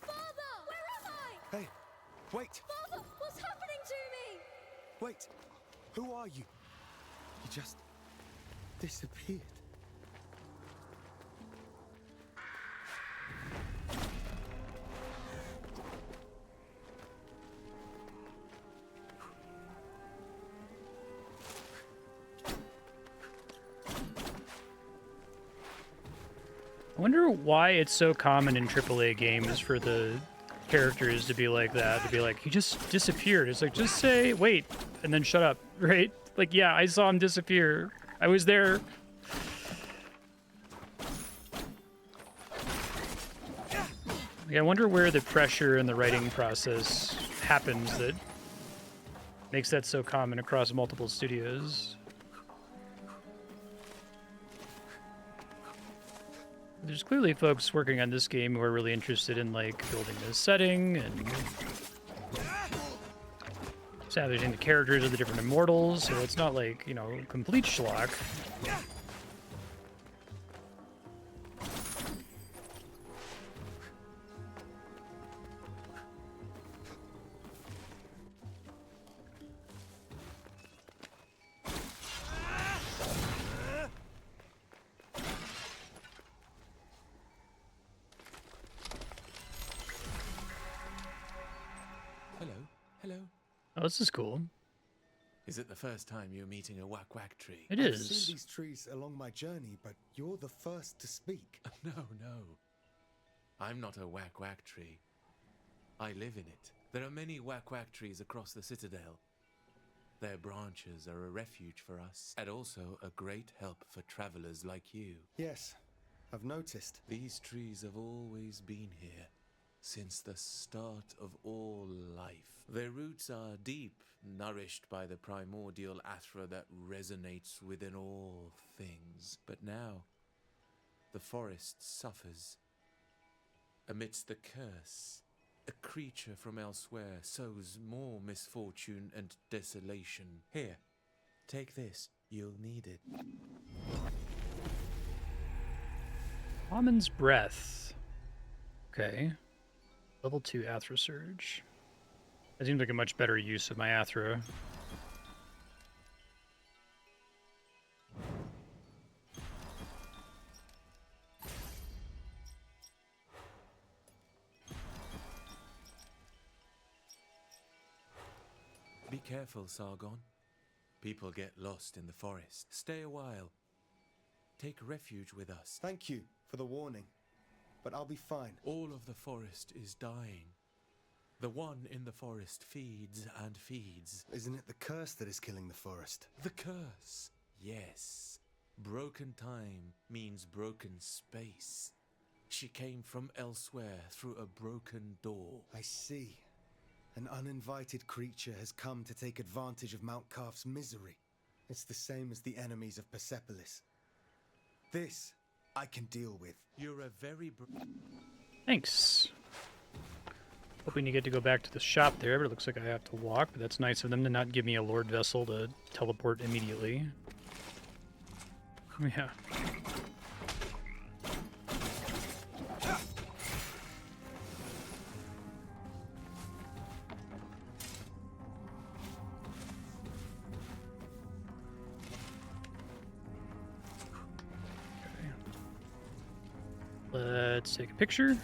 Father! Where am I? Hey, wait! Father, what's happening to me? Wait! Who are you? You just disappeared. I wonder why it's so common in AAA games for the characters to be like that, to be like, he just disappeared. It's like, just say, wait, and then shut up, right? Like, yeah, I saw him disappear. I was there. Like, I wonder where the pressure in the writing process happens that makes that so common across multiple studios. There's clearly folks working on this game who are really interested in, like, building this setting and establishing the characters of the different immortals, so it's not like, you know, complete schlock. Oh, this is cool. Is it the first time you're meeting a whack-whack tree? It I've is. seen these trees along my journey, but you're the first to speak. No, no. I'm not a whack-whack tree. I live in it. There are many whack-whack trees across the Citadel. Their branches are a refuge for us, and also a great help for travelers like you. Yes, I've noticed. These trees have always been here, since the start of all life. Their roots are deep, nourished by the primordial Athra that resonates within all things. But now, the forest suffers. Amidst the curse, a creature from elsewhere sows more misfortune and desolation. Here, take this. You'll need it. Shaman's Breath. Okay. Level 2 Athra Surge. That seems like a much better use of my Athra. Be careful, Sargon. People get lost in the forest. Stay a while. Take refuge with us. Thank you for the warning, but I'll be fine. All of the forest is dying. The one in the forest feeds and feeds. Isn't it the curse that is killing the forest? The curse, yes. Broken time means broken space. She came from elsewhere through a broken door. I see. An uninvited creature has come to take advantage of Mount Calf's misery. It's the same as the enemies of Persepolis. This I can deal with. You're a very... Thanks. Hoping to get to go back to the shop there, but it looks like I have to walk. But that's nice of them to not give me a Lord Vessel to teleport immediately. Yeah. Let's take a picture.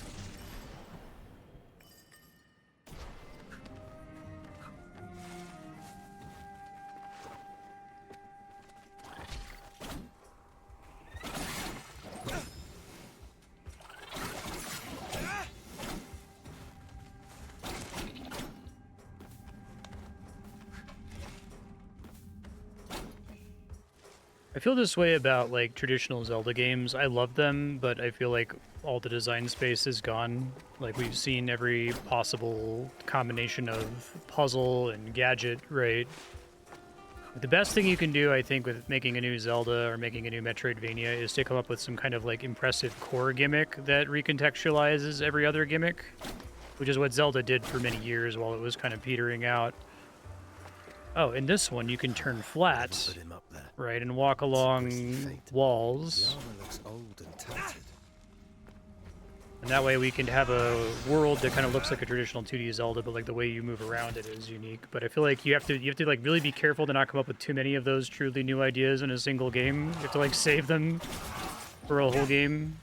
I feel this way about like traditional Zelda games. I love them, but I feel like all the design space is gone. Like we've seen every possible combination of puzzle and gadget, right? The best thing you can do, I think, with making a new Zelda or making a new Metroidvania is to come up with some kind of like impressive core gimmick that recontextualizes every other gimmick, which is what Zelda did for many years while it was kind of petering out. Oh, in this one you can turn flat, right, and walk along walls. The armor looks old and tattered. And that way we can have a world that kind of looks like a traditional 2D Zelda, but like the way you move around it is unique. But I feel like you have to like really be careful to not come up with too many of those truly new ideas in a single game. You have to like save them for a whole game.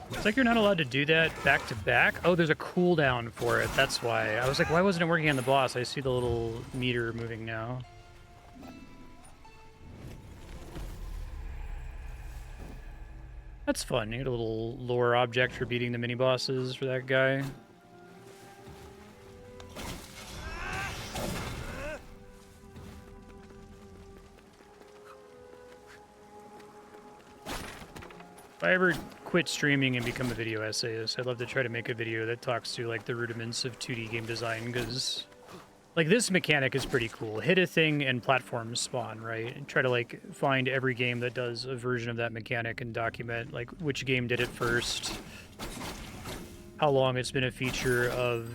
It's like you're not allowed to do that back to back. Oh, there's a cooldown for it. That's why. I was like, why wasn't it working on the boss? I see the little meter moving now. That's fun. You get a little lore object for beating the mini bosses for that guy. If I ever quit streaming and become a video essayist, I'd love to try to make a video that talks to like the rudiments of 2D game design, because like this mechanic is pretty cool. Hit a thing and platforms spawn, right? And try to like find every game that does a version of that mechanic and document like which game did it first, how long it's been a feature of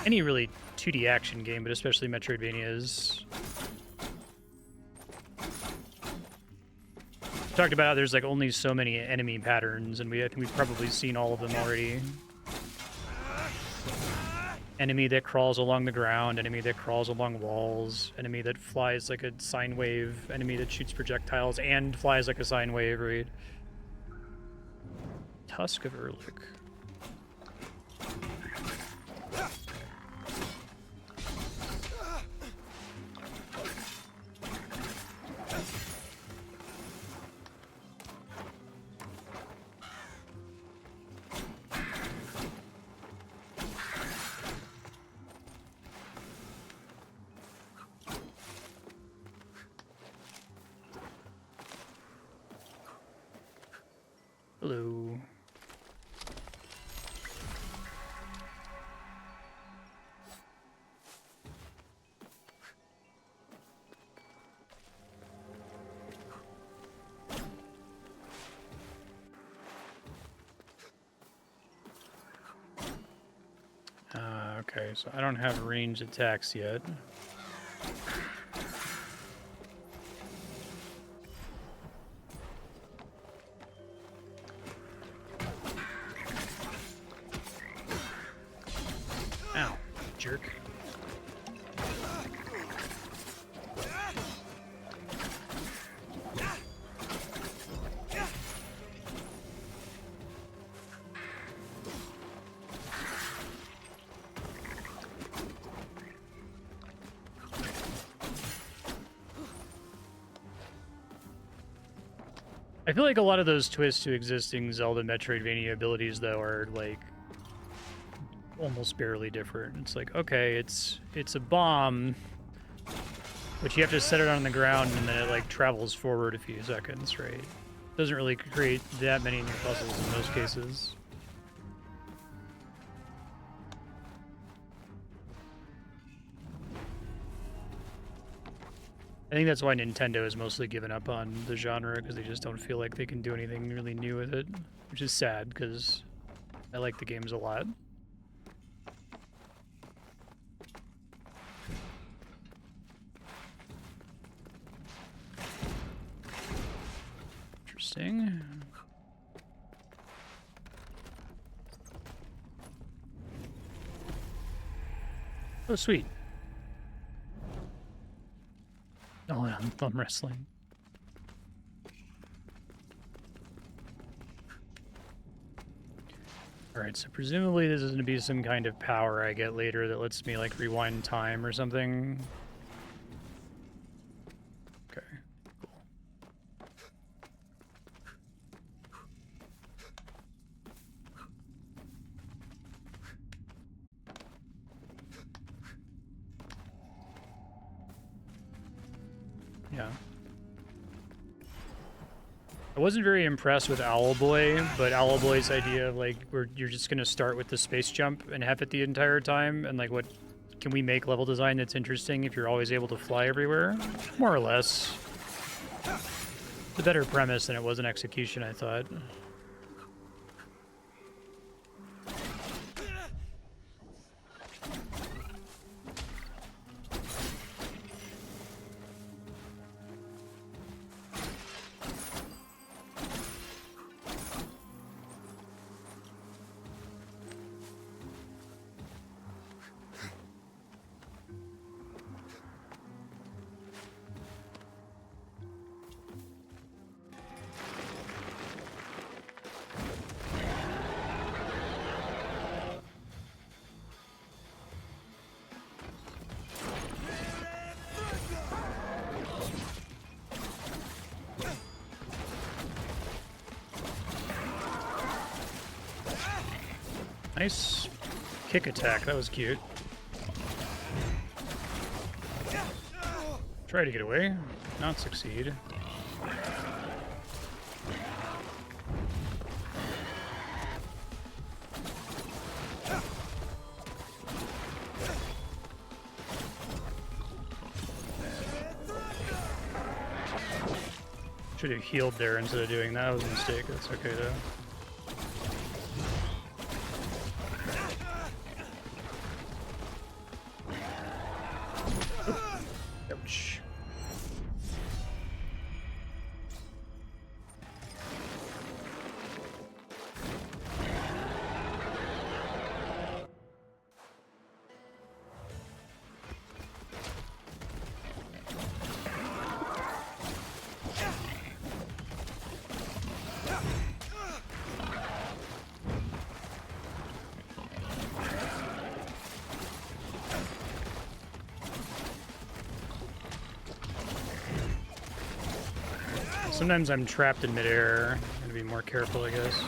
any really 2D action game, but especially Metroidvanias. Talked about how there's like only so many enemy patterns, and I think we've probably seen all of them already. enemy that crawls along the ground, enemy that crawls along walls, enemy that flies like a sine wave, enemy that shoots projectiles and flies like a sine wave, right? Tusk of Erlich. Hello. Okay, so I don't have ranged attacks yet. Ow, jerk. I feel like a lot of those twists to existing Zelda Metroidvania abilities, though, are, like, almost barely different. It's like, okay, it's a bomb, but you have to set it on the ground, and then it, like, travels forward a few seconds, right? Doesn't really create that many new puzzles in most cases. I think that's why Nintendo has mostly given up on the genre, because they just don't feel like they can do anything really new with it, which is sad, because I like the games a lot. Interesting. Oh, sweet. Oh, I'm thumb wrestling. Alright, so presumably this is going to be some kind of power I get later that lets me, like, rewind time or something. Okay, cool. Yeah. I wasn't very impressed with Owlboy, but Owlboy's idea of, like, where you're just going to start with the space jump and have it the entire time, and, like, what can we make level design that's interesting if you're always able to fly everywhere? More or less. It's a better premise than it was in execution, I thought. Nice kick attack, that was cute. Try to get away, not succeed. Should have healed there instead of doing that. That was a mistake. That's okay though. Ouch. Sometimes I'm trapped in midair. I'm gonna be more careful, I guess.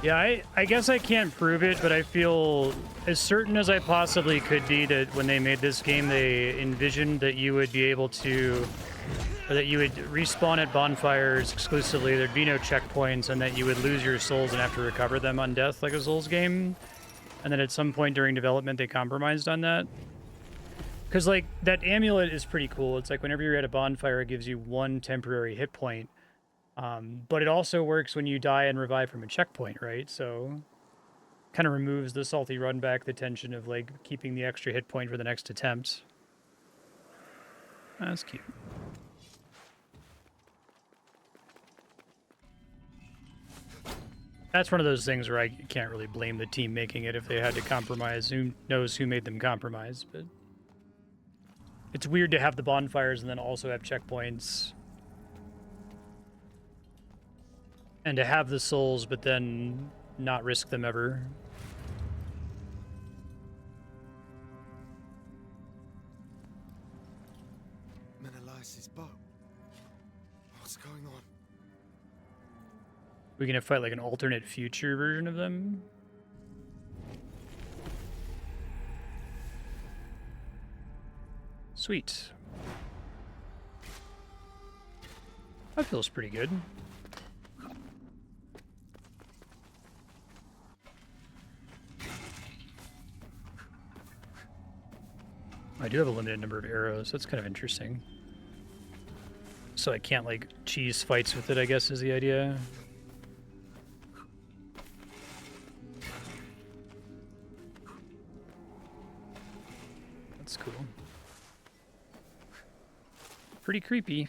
Yeah, I guess I can't prove it, but I feel as certain as I possibly could be that when they made this game, they envisioned that you would be able to, or that you would respawn at bonfires exclusively, there'd be no checkpoints, and that you would lose your souls and have to recover them on death like a Souls game. And then at some point during development, they compromised on that. Because, like, that amulet is pretty cool. It's like whenever you're at a bonfire, it gives you 1 temporary hit point. But it also works when you die and revive from a checkpoint, right? So kind of removes the salty run back, the tension of like keeping the extra hit point for the next attempt. That's cute. That's one of those things where I can't really blame the team making it if they had to compromise. Who knows who made them compromise, but it's weird to have the bonfires and then also have checkpoints. And to have the souls, but then not risk them ever. Menelaus' bow. What's going on? We're gonna fight like an alternate future version of them? Sweet. That feels pretty good. I do have a limited number of arrows. That's kind of interesting. So I can't, like, cheese fights with it, I guess, is the idea. That's cool. Pretty creepy.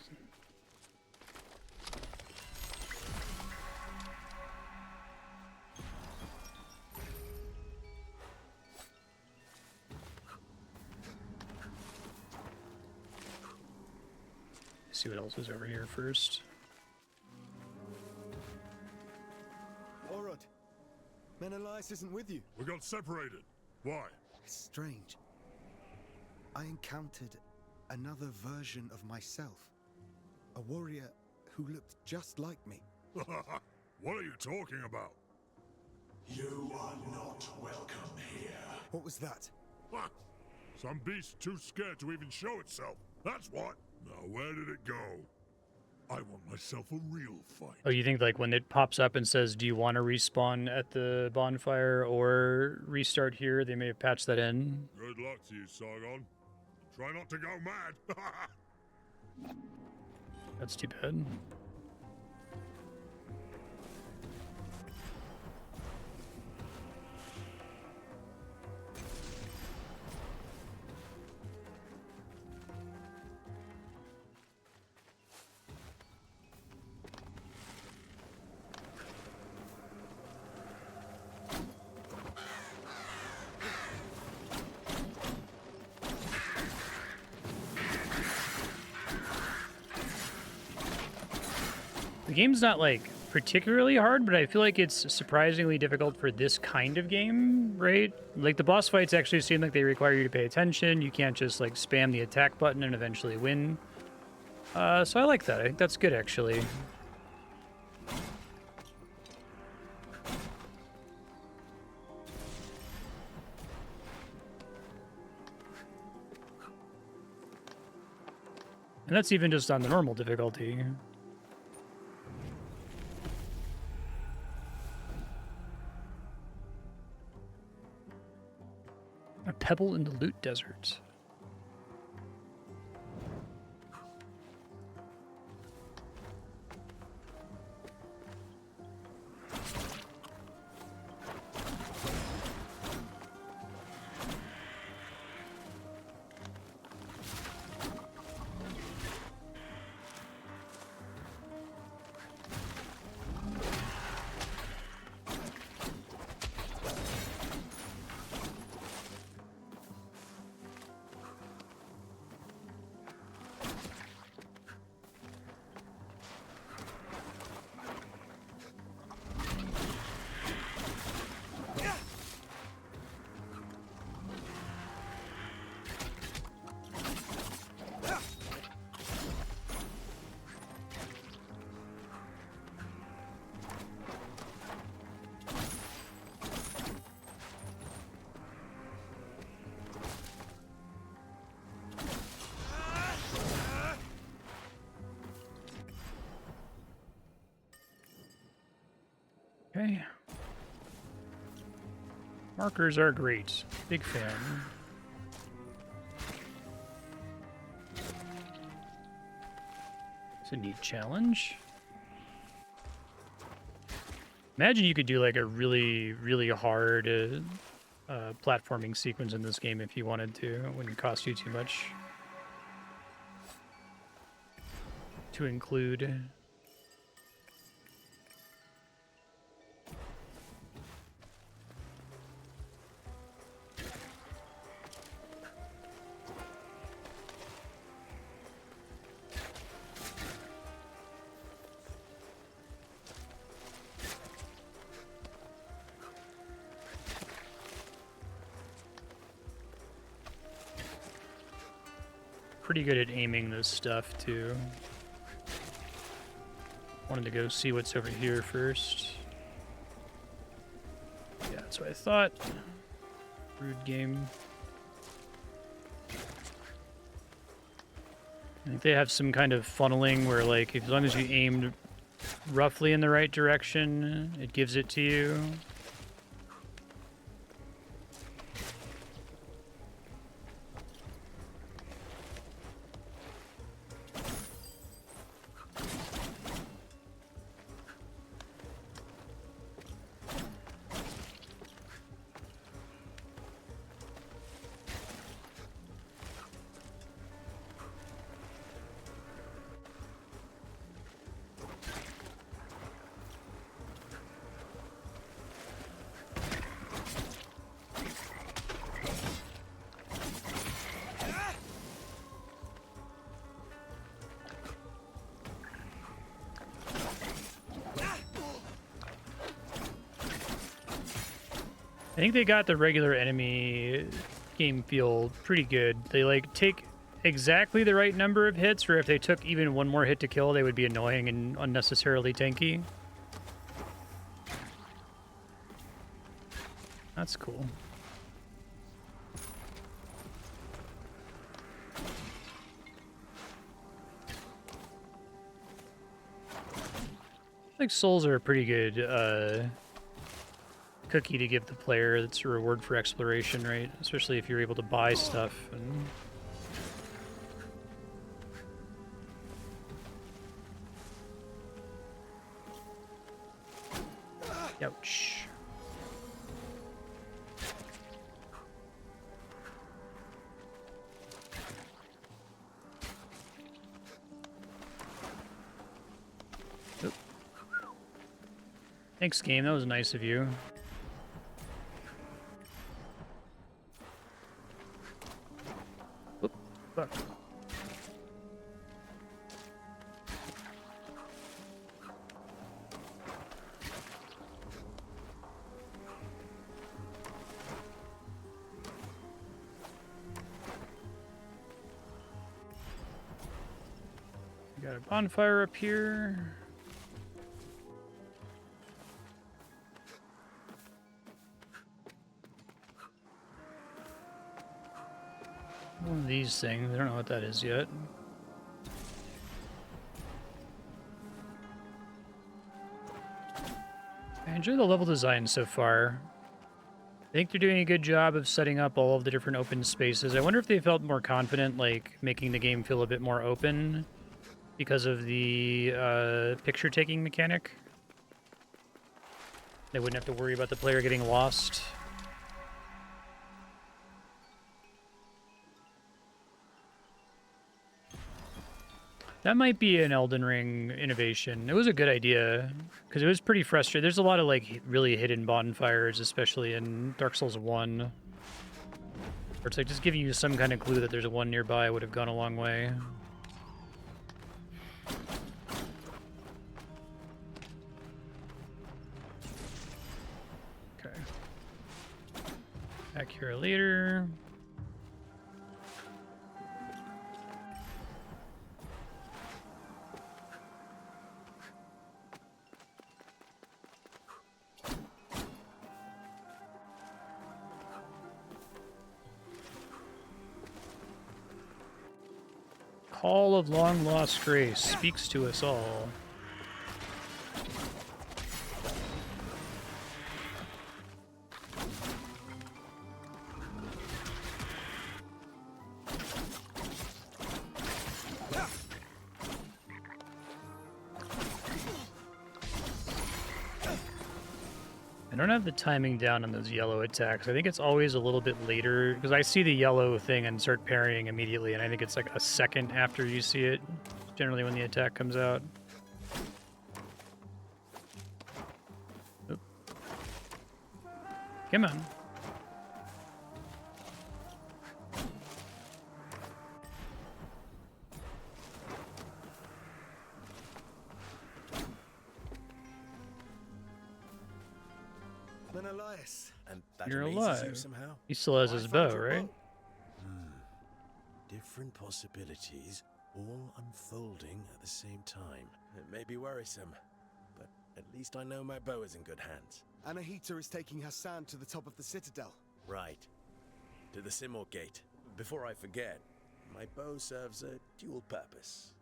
See what else is over here first. Orod, Menelaus isn't with you. We got separated. Why? It's strange. I encountered another version of myself. A warrior who looked just like me. What are you talking about? You are not welcome here. What was that? Some beast too scared to even show itself. That's what. Now, where did it go? I want myself a real fight. Oh, you think like when it pops up and says, do you want to respawn at the bonfire or restart here, they may have patched that in? Good luck to you, Sargon. Try not to go mad. That's too bad. The game's not, like, particularly hard, but I feel like it's surprisingly difficult for this kind of game, right? Like, the boss fights actually seem like they require you to pay attention. You can't just, like, spam the attack button and eventually win. So I like that. I think that's good, actually. And that's even just on the normal difficulty. A pebble in the loot desert. Okay. Markers are great. Big fan. It's a neat challenge. Imagine you could do like a really, really hard platforming sequence in this game if you wanted to. It wouldn't cost you too much to include. Pretty good at aiming this stuff too. Wanted to go see what's over here first. Yeah, that's what I thought. Rude game. I think they have some kind of funneling where, like, as long as you aimed roughly in the right direction, it gives it to you. I think they got the regular enemy game feel pretty good. They like take exactly the right number of hits, or if they took even one more hit to kill, they would be annoying and unnecessarily tanky. That's cool. I think souls are a pretty good cookie to give the player. That's a reward for exploration, right? Especially if you're able to buy stuff. And ouch. Oop. Thanks, game. That was nice of you. Fuck. We got a bonfire up here. One of these things. I don't know what that is yet. I enjoy the level design so far. I think they're doing a good job of setting up all of the different open spaces. I wonder if they felt more confident, like, making the game feel a bit more open because of the picture-taking mechanic. They wouldn't have to worry about the player getting lost. That might be an Elden Ring innovation. It was a good idea, because it was pretty frustrating. There's a lot of, like, really hidden bonfires, especially in Dark Souls 1. Where it's like, just giving you some kind of clue that there's one nearby would have gone a long way. Okay. Back here later. Call of long lost grace speaks to us all. I don't have the timing down on those yellow attacks. I think it's always a little bit later, because I see the yellow thing and start parrying immediately, and I think it's like a second after you see it, generally when the attack comes out. Oop. Come on. Menelaus, and that You're amazes you alive. somehow. He still has I his found bow, your right? Different possibilities, all unfolding at the same time. It may be worrisome, but at least I know my bow is in good hands. Anahita is taking Hassan to the top of the citadel. Right. To the Simor Gate. Before I forget, my bow serves a dual purpose.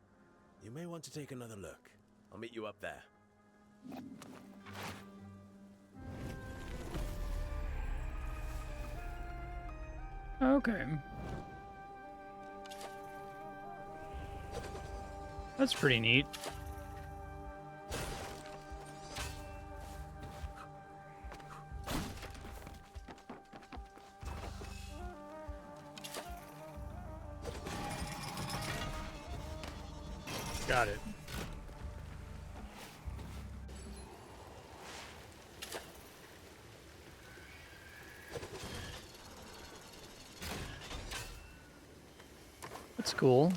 You may want to take another look. I'll meet you up there. Okay. That's pretty neat. Got it. That's cool.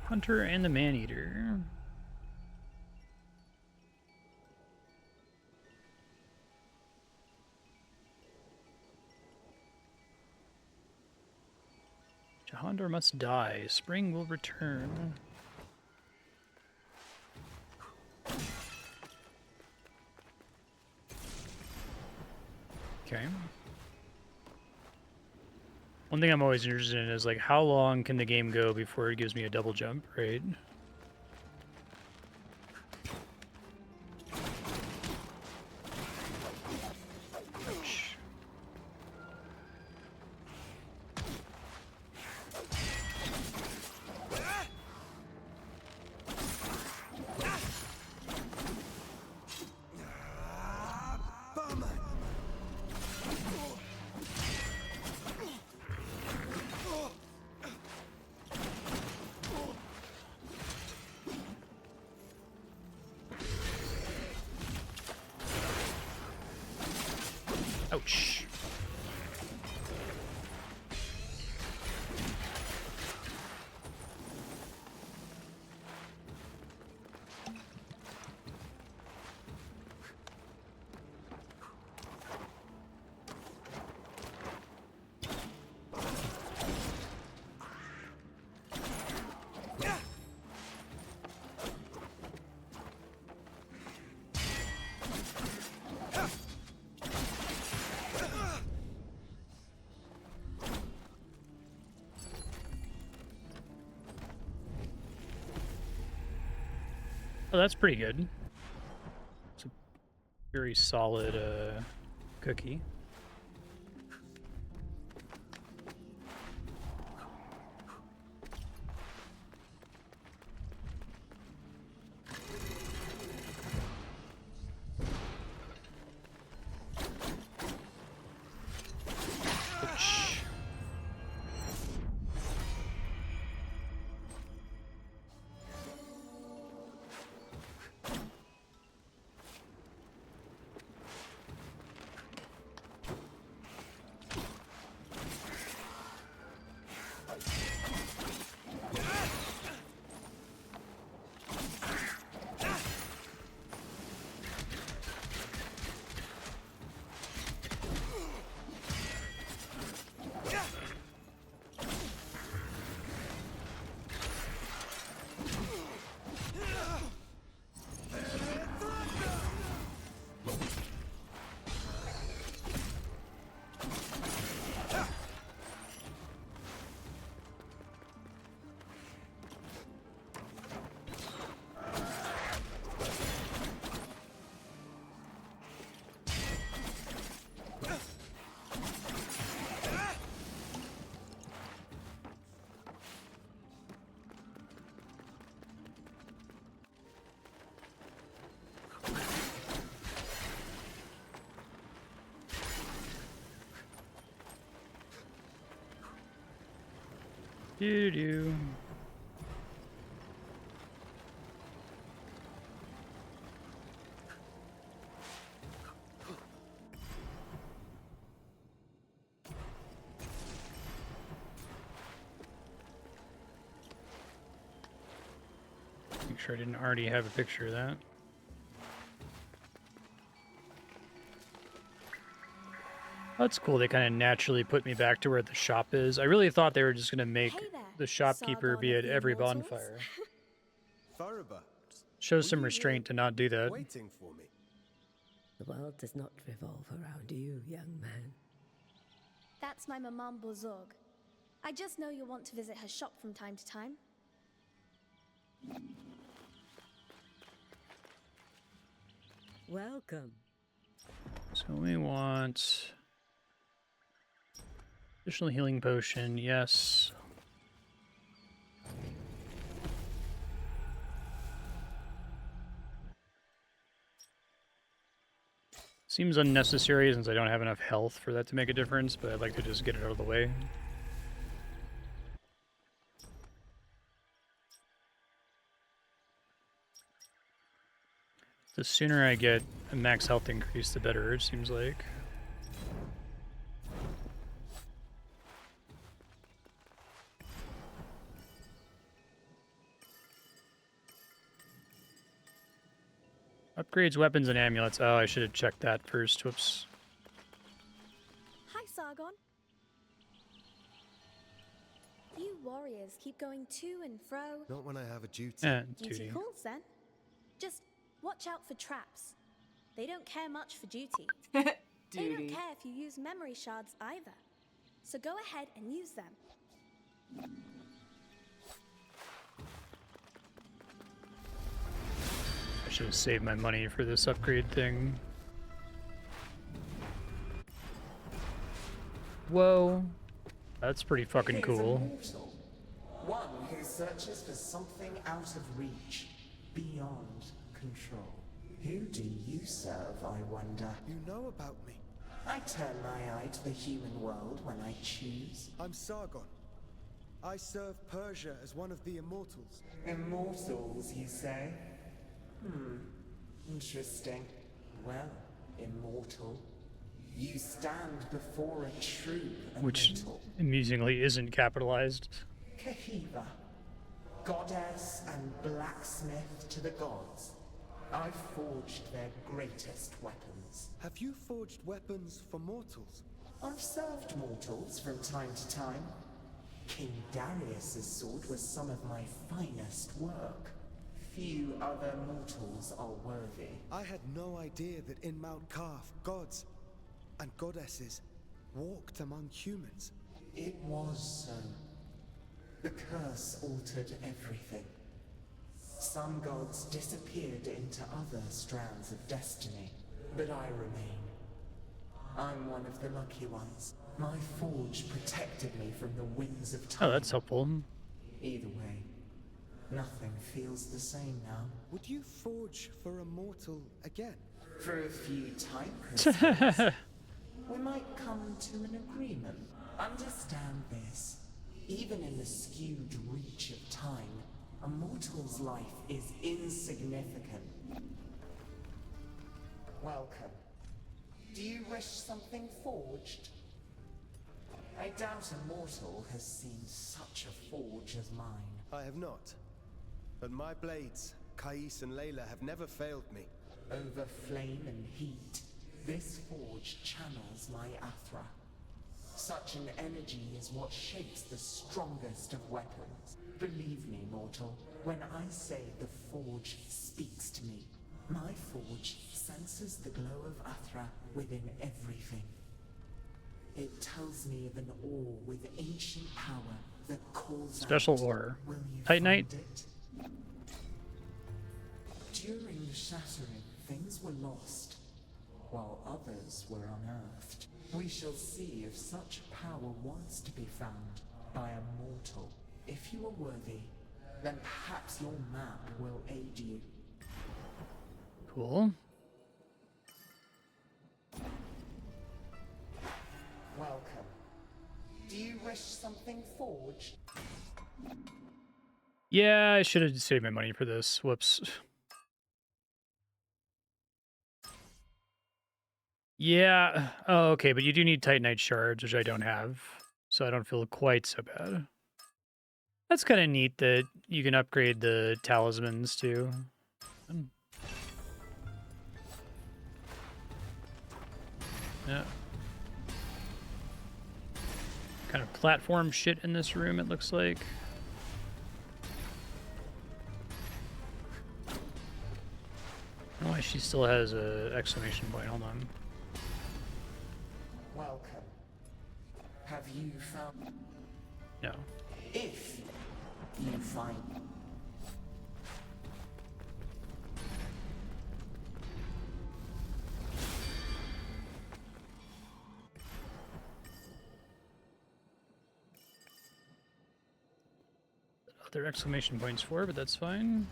Hunter and the Maneater. Jahandar must die. Spring will return. Okay. One thing I'm always interested in is like how long can the game go before it gives me a double jump, right? Ouch. Ouch. Oh, that's pretty good. It's a very solid cookie. Ouch. Do-do-do. Make sure I didn't already have a picture of that. That's cool. They kind of naturally put me back to where the shop is. I really thought they were just going to make the shopkeeper be at every bonfire. Fariba, Shows some restraint to not do that. waiting for me. The world does not revolve around you, young man. That's my Maman Bozorg. I just know you'll want to visit her shop from time to time. Welcome. So we want additional healing potion, yes. Seems unnecessary since I don't have enough health for that to make a difference, but I'd like to just get it out of the way. The sooner I get a max health increase, the better, it seems like. Upgrades weapons and amulets. Oh, I should have checked that first. Whoops. Hi, Sargon. You warriors keep going to and fro. Not when I have a duty. Duty calls, then. Just watch out for traps. They don't care much for duty. They don't care if you use memory shards either. So go ahead and use them. I should have saved my money for this upgrade thing. Whoa. That's pretty fucking cool. One who searches for something out of reach, beyond control. Who do you serve, I wonder? You know about me. I turn my eye to the human world when I choose. I'm Sargon. I serve Persia as one of the immortals. Immortals, you say? Interesting. Well, immortal. You stand before a true Which immortal. amusingly isn't capitalized. Kahiva, goddess and blacksmith to the gods. I've forged their greatest weapons. Have you forged weapons for mortals? I've served mortals from time to time. King Darius's sword was some of my finest work. Few other mortals are worthy. I had no idea that in Mount Kaf, gods and goddesses walked among humans. It was so. The curse altered everything. Some gods disappeared into other strands of destiny, but I remain. I'm one of the lucky ones. My forge protected me from the winds of time. Oh, that's helpful. Either way, nothing feels the same now. Would you forge for a mortal again? For a few time crystals, we might come to an agreement. Understand this. Even in the skewed reach of time, a mortal's life is insignificant. Welcome. Do you wish something forged? I doubt a mortal has seen such a forge as mine. I have not. But my blades, Kais and Layla, have never failed me. Over flame and heat, this forge channels my Athra. Such an energy is what shapes the strongest of weapons. Believe me, mortal, when I say the forge speaks to me, my forge senses the glow of Athra within everything. It tells me of an ore with ancient power that calls Special out. ore. Will you Titanite. find it? During the shattering, things were lost, while others were unearthed. We shall see if such power was to be found by a mortal. If you are worthy, then perhaps your map will aid you. Cool. Welcome. Do you wish something forged? Yeah, I should have saved my money for this. Whoops. Yeah. Oh, okay, but you do need Titanite shards, which I don't have, so I don't feel quite so bad. That's kind of neat that you can upgrade the talismans too. Yeah. Kind of platform shit in this room, it looks like. I don't know why she still has a exclamation point. Hold on. Welcome. Have you found... No. If you find... Other exclamation points for, but that's fine.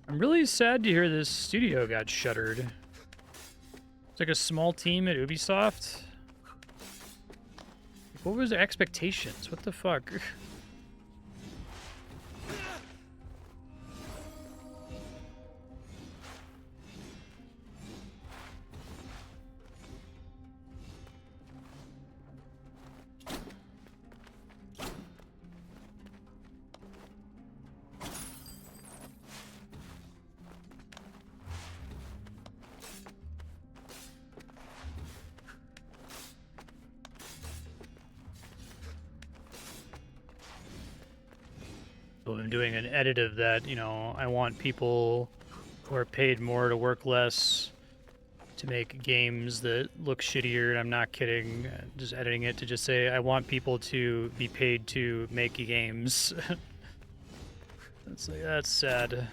I'm really sad to hear this studio got shuttered. It's like a small team at Ubisoft. What was their expectations? What the fuck? I'm doing an edit of that, you know, I want people who are paid more to work less to make games that look shittier, and I'm not kidding, just editing it to just say, I want people to be paid to make games. That's sad.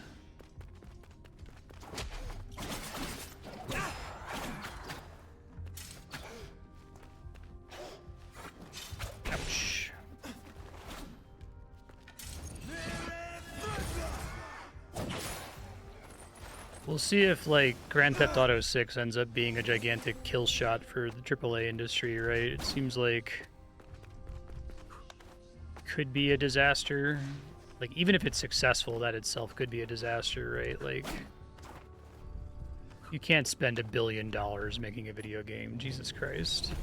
We'll see if, like, Grand Theft Auto 6 ends up being a gigantic kill shot for the AAA industry, right? It seems like could be a disaster. Like, even if it's successful, that itself could be a disaster, right? Like, you can't spend $1 billion making a video game. Jesus Christ.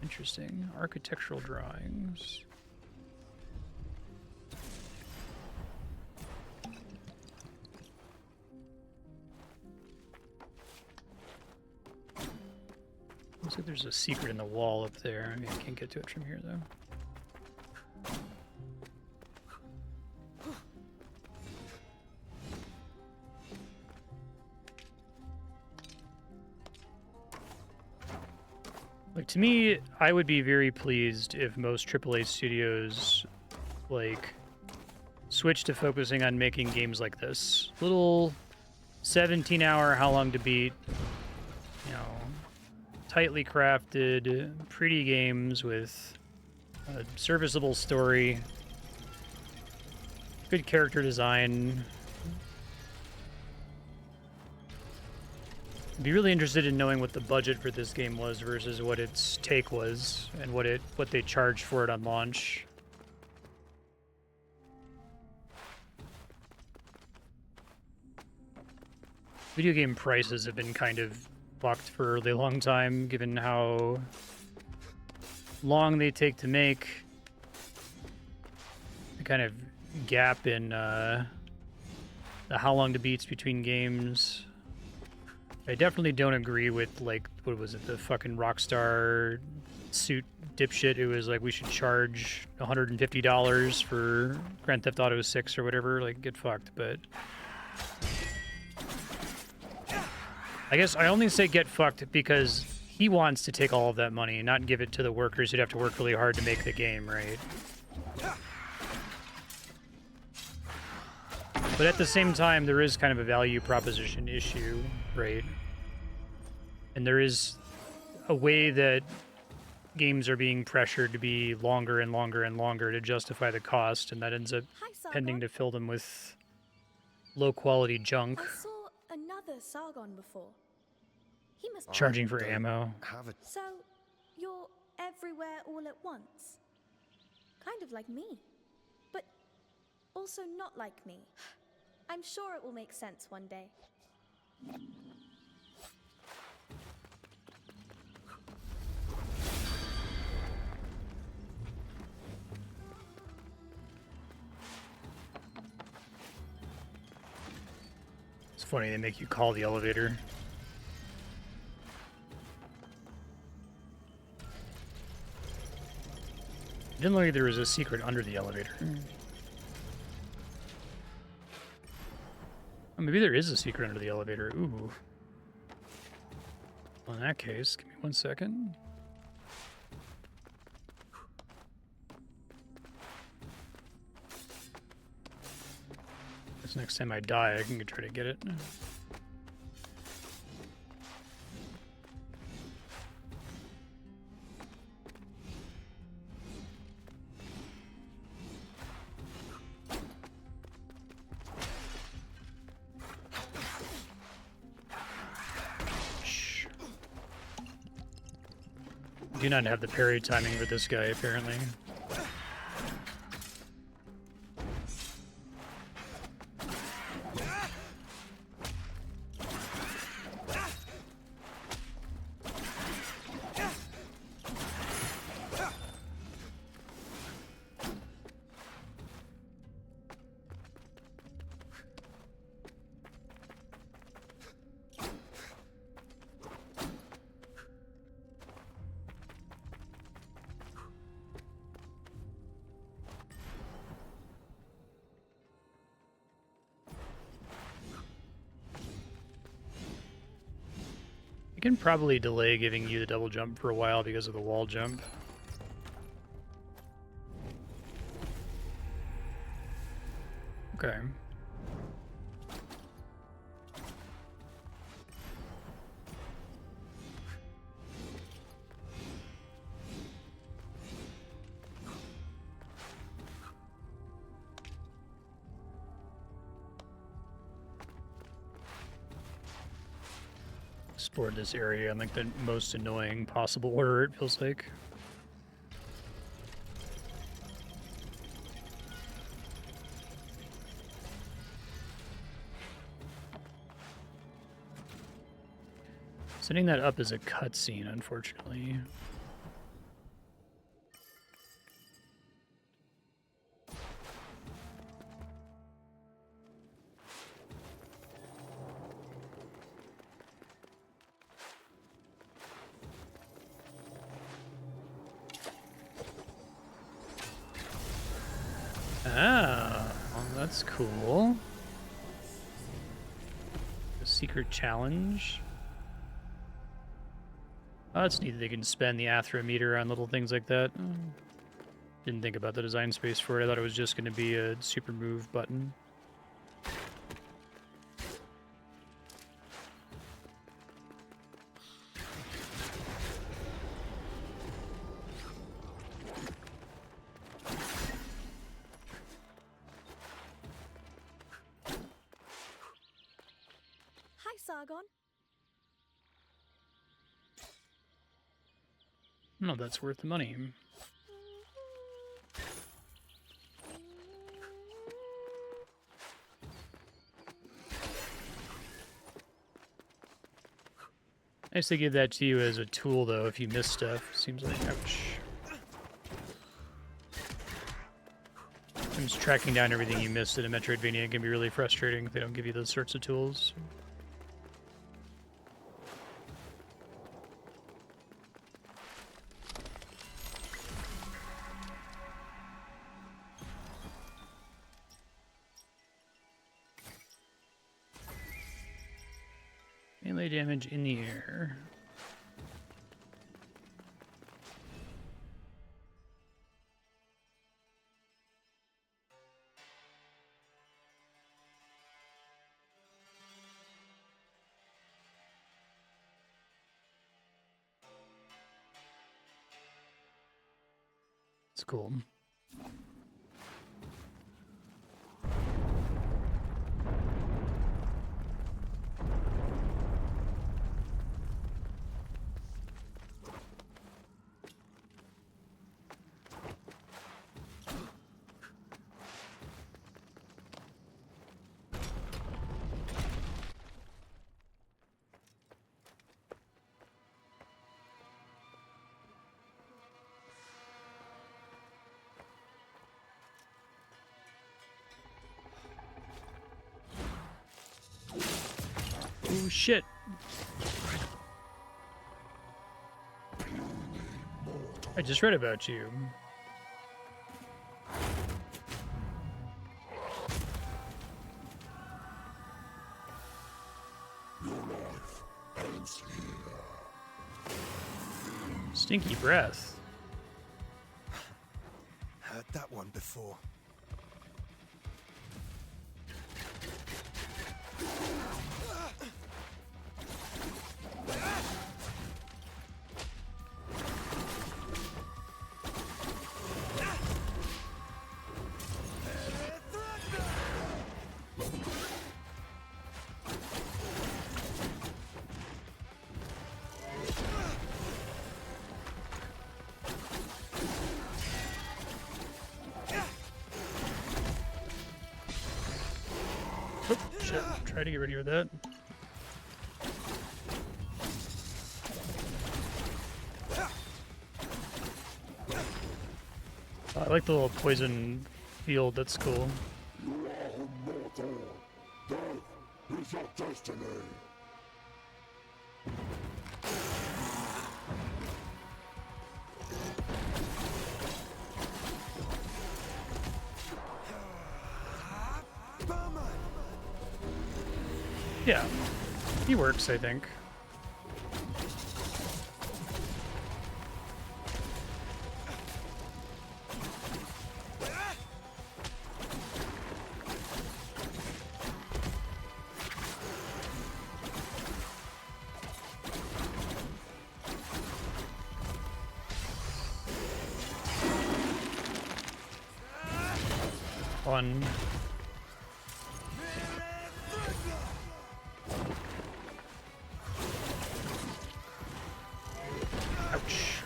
Interesting. Architectural drawings. Looks like there's a secret in the wall up there. I mean, I can't get to it from here, though. Like, to me, I would be very pleased if most AAA studios, like, switched to focusing on making games like this. Little 17-hour How Long to Beat, you know, tightly crafted, pretty games with a serviceable story, good character design. I'd be really interested in knowing what the budget for this game was versus what its take was and what they charged for it on launch. Video game prices have been kind of fucked for a really long time, given how long they take to make. The kind of gap in the how long to beats between games. I definitely don't agree with, like, what was it, the fucking Rockstar suit dipshit who was like, we should charge $150 for Grand Theft Auto 6 or whatever. Like, get fucked. But I guess I only say get fucked because he wants to take all of that money and not give it to the workers who'd have to work really hard to make the game, right? But at the same time, there is kind of a value proposition issue, right? And there is a way that games are being pressured to be longer and longer and longer to justify the cost, and that ends up tending to fill them with low-quality junk. I saw another Sargon before. He must be Charging for ammo. So, you're everywhere all at once? Kind of like me. But also not like me. I'm sure it will make sense one day. It's funny, they make you call the elevator. Didn't look like there was a secret under the elevator. Oh, maybe there is a secret under the elevator. Ooh. Well, in that case, give me 1 second. This next time I die, I can try to get it. Do not have the parry timing for this guy, apparently. I can probably delay giving you the double jump for a while because of the wall jump. Okay. Explored this area in like the most annoying possible order, it feels like. Setting that up is a cutscene, unfortunately. Ah, well, that's cool. A secret challenge. Oh, that's neat that they can spend the Athra meter on little things like that. Didn't think about the design space for it. I thought it was just going to be a super move button. Hi, Sargon. No, that's worth the money. Nice to give that to you as a tool, though, if you miss stuff. Seems like, ouch. Sometimes tracking down everything you missed in a Metroidvania can be really frustrating if they don't give you those sorts of tools. Melee damage in the air. That's cool. Oh shit. I just read about you. Your life ends here. Stinky breath. Heard that one before. Oh, shit. Try to get ready with that. I like the little poison field, that's cool. You are immortal. Death is your destiny. Yeah, he works, I think. Fun. Ouch.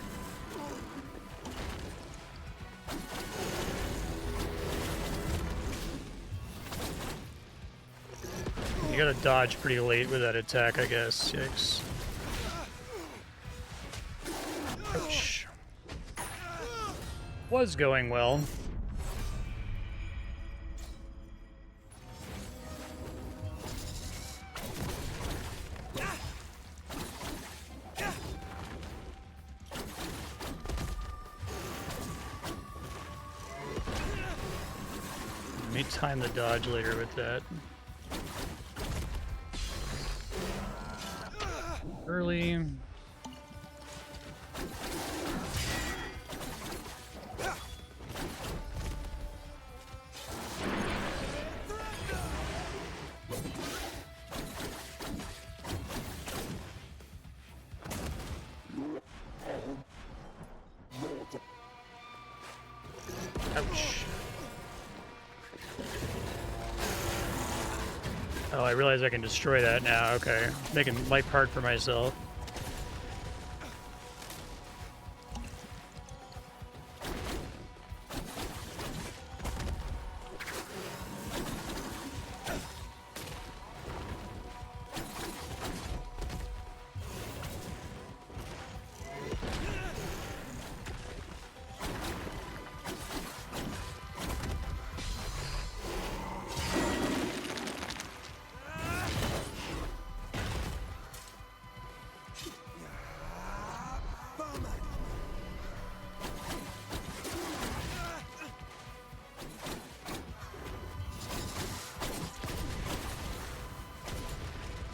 You gotta dodge pretty late with that attack, I guess. Yikes. Ouch. Was going well. Let me time the dodge later with that. Early. Ouch. Oh, I realize I can destroy that now. Okay. Making life hard for myself.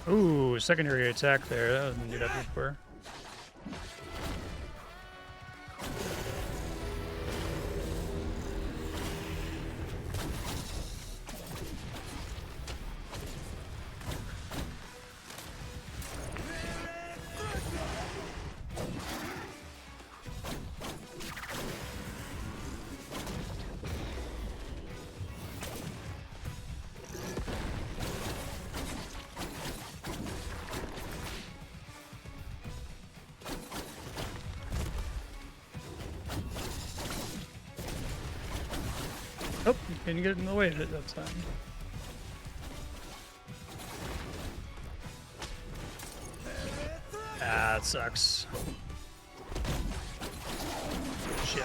Ooh, secondary attack there. That wasn't do that before. Oh, you couldn't get in the way of it that time. Ah, that sucks. Shit.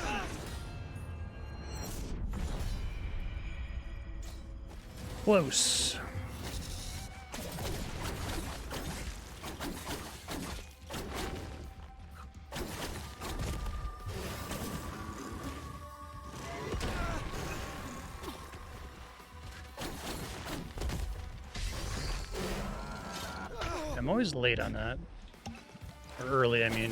Close. I'm always late on that. Or early, I mean.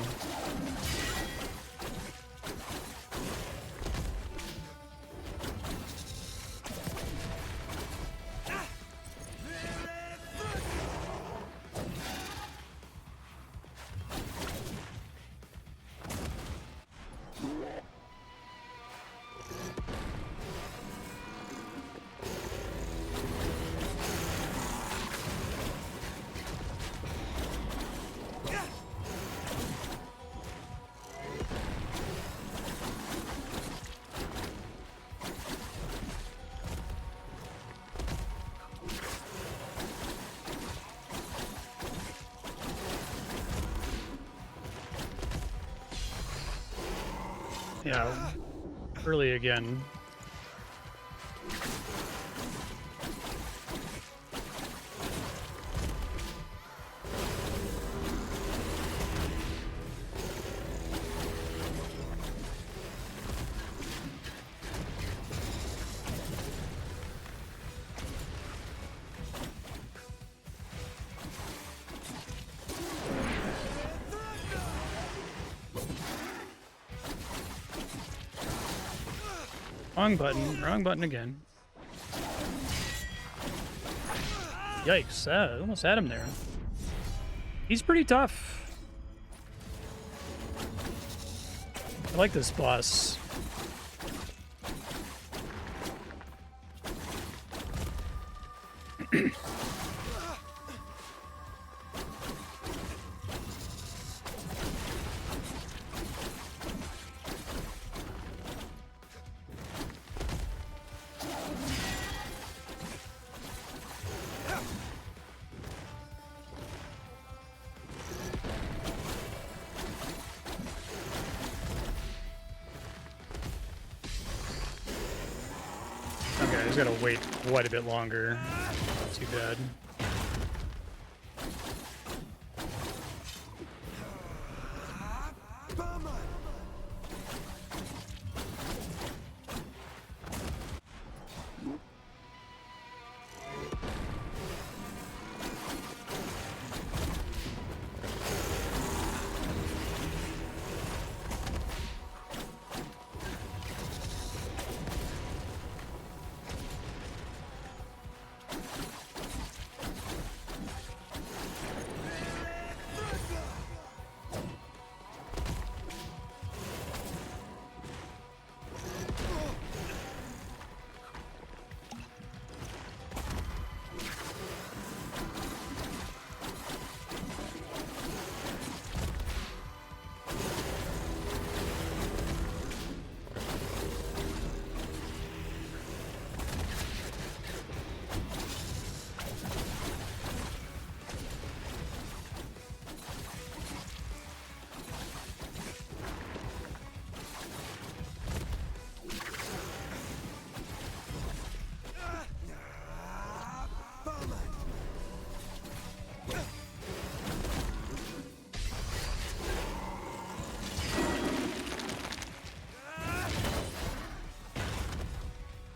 Yeah, early again. Wrong button again. Yikes, almost had him there. He's pretty tough. I like this boss. Okay, I just gotta wait quite a bit longer. Not too bad.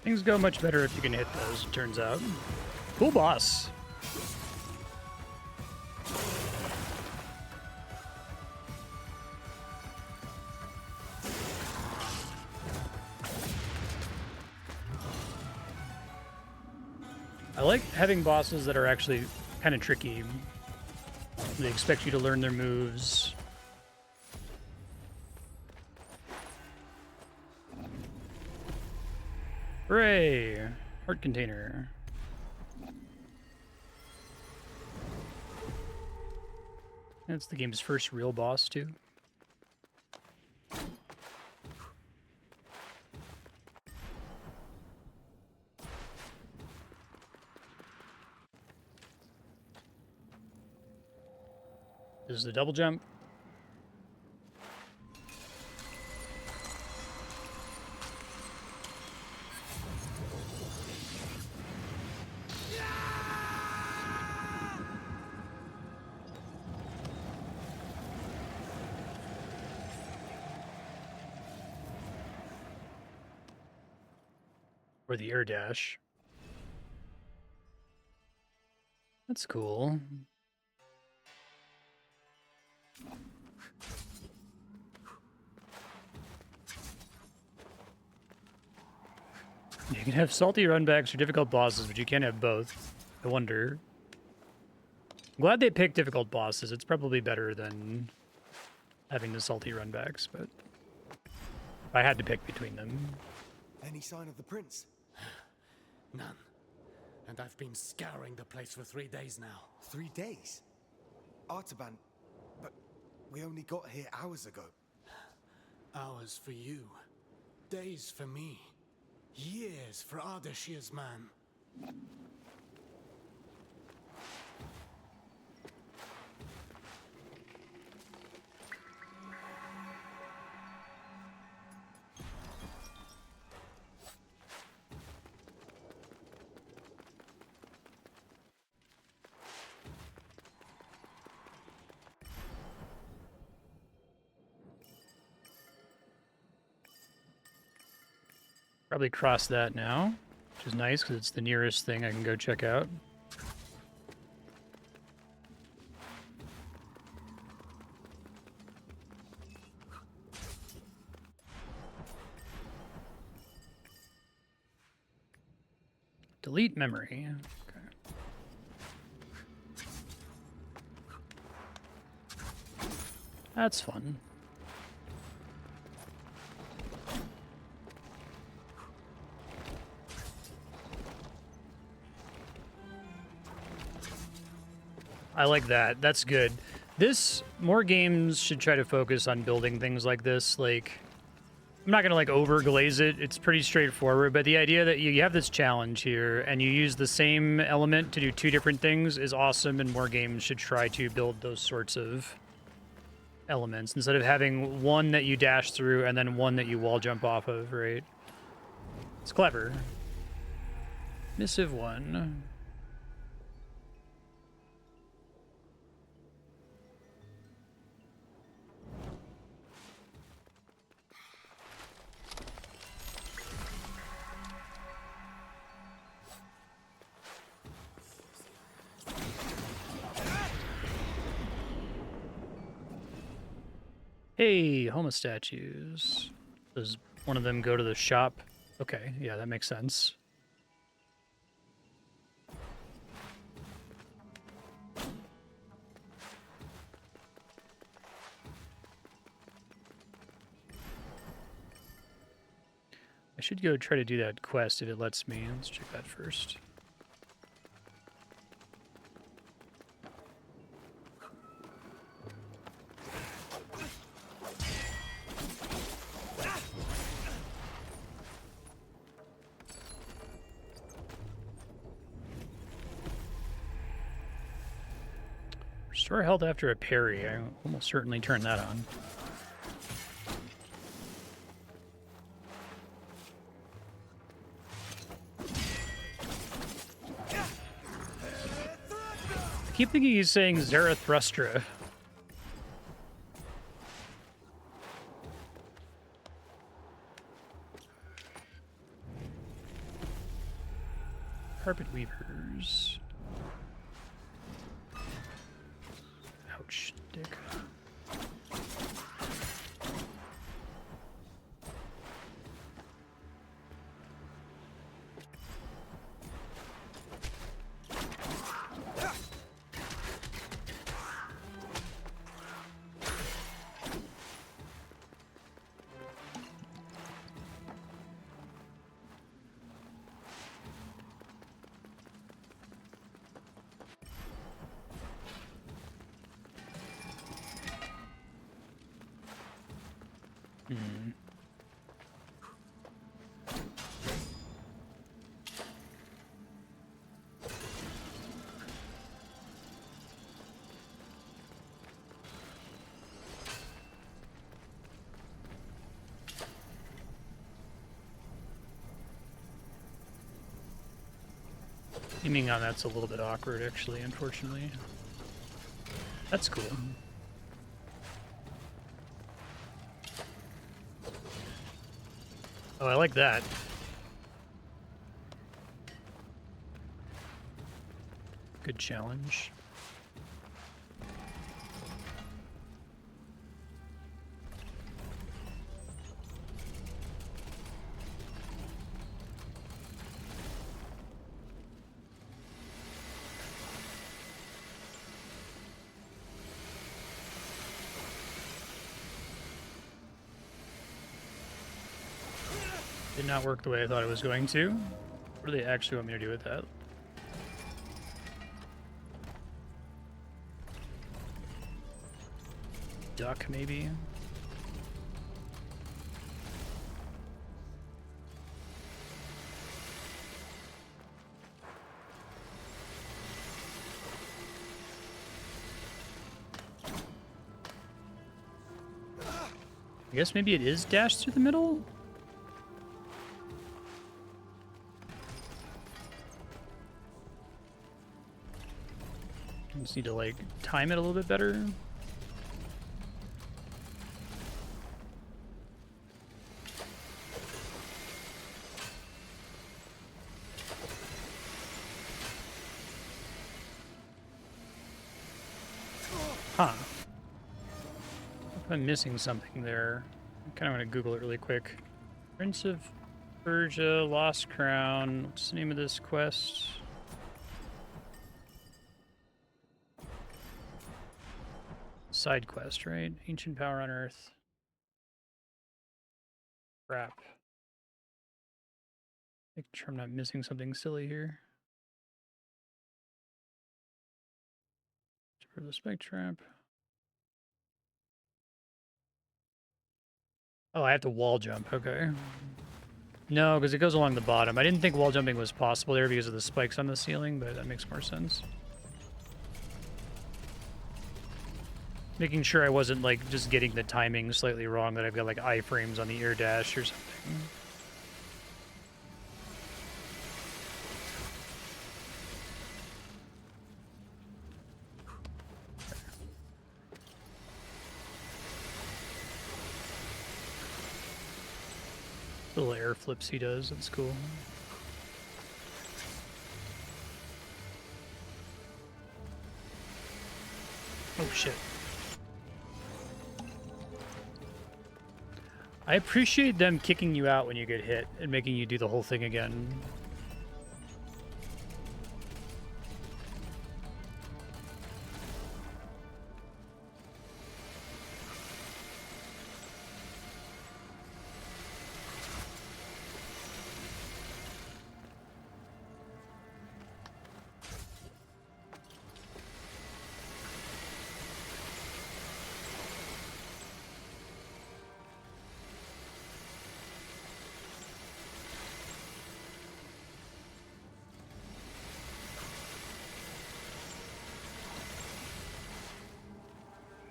Things go much better if you can hit those, it turns out. Cool boss. I like having bosses that are actually kind of tricky. They expect you to learn their moves. Hooray! Heart container. That's the game's first real boss, too. This is the double jump. Or the air dash. That's cool. You can have salty runbacks or difficult bosses, but you can't have both. I wonder. I'm glad they picked difficult bosses. It's probably better than having the salty runbacks, but I had to pick between them. Any sign of the prince? None. And I've been scouring the place for 3 days now. 3 days? Artaban, but we only got here hours ago. Hours for you. Days for me. Years for Ardashir's man. Probably cross that now, which is nice because it's the nearest thing I can go check out. Delete memory. Okay. That's fun. I like that. That's good. More games should try to focus on building things like this. Like, I'm not gonna like overglaze it. It's pretty straightforward, but the idea that you have this challenge here and you use the same element to do 2 different things is awesome, and more games should try to build those sorts of elements instead of having one that you dash through and then one that you wall jump off of, right? It's clever. Missive 1. Hey, Homa statues. Does one of them go to the shop? Okay, yeah, that makes sense. I should go try to do that quest if it lets me. Let's check that first. Restore health after a parry. I almost certainly turn that on. I keep thinking he's saying Zarathustra. Carpet weavers. Ouch, dick. Aiming on that's a little bit awkward, actually, unfortunately. That's cool. Oh, I like that. Good challenge. Did not work the way I thought it was going to. What do they actually want me to do with that? Duck, maybe? I guess maybe it is dash through the middle? Just need to, like, time it a little bit better. Huh. If I'm missing something there, I kind of want to Google it really quick. Prince of Persia, Lost Crown. What's the name of this quest? Side quest, right? Ancient power on Earth. Crap. Make sure I'm not missing something silly here. For the spike trap. Oh, I have to wall jump. Okay. No, because it goes along the bottom. I didn't think wall jumping was possible there because of the spikes on the ceiling, but that makes more sense. Making sure I wasn't, like, just getting the timing slightly wrong, that I've got, like, iframes on the air dash or something. Little air flips he does, that's cool. Oh shit. I appreciate them kicking you out when you get hit and making you do the whole thing again.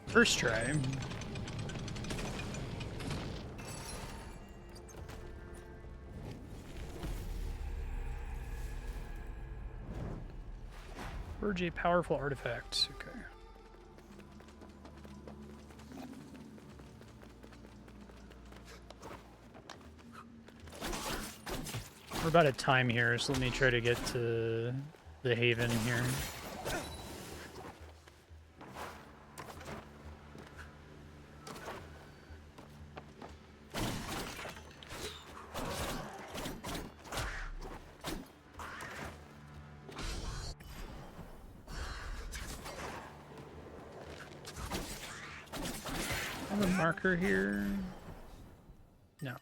First try. Forge a powerful artifact. Okay. We're about at time here, so let me try to get to the haven here. Marker here? No.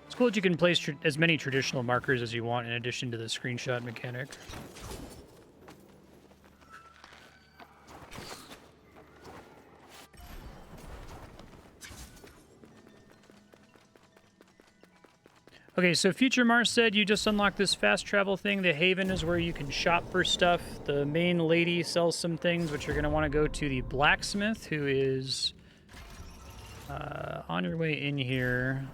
It's cool that you can place as many traditional markers as you want in addition to the screenshot mechanic. Okay, so future Marstead, you just unlocked this fast travel thing. The Haven is where you can shop for stuff. The main lady sells some things, but you're going to want to go to the blacksmith, who is on your way in here.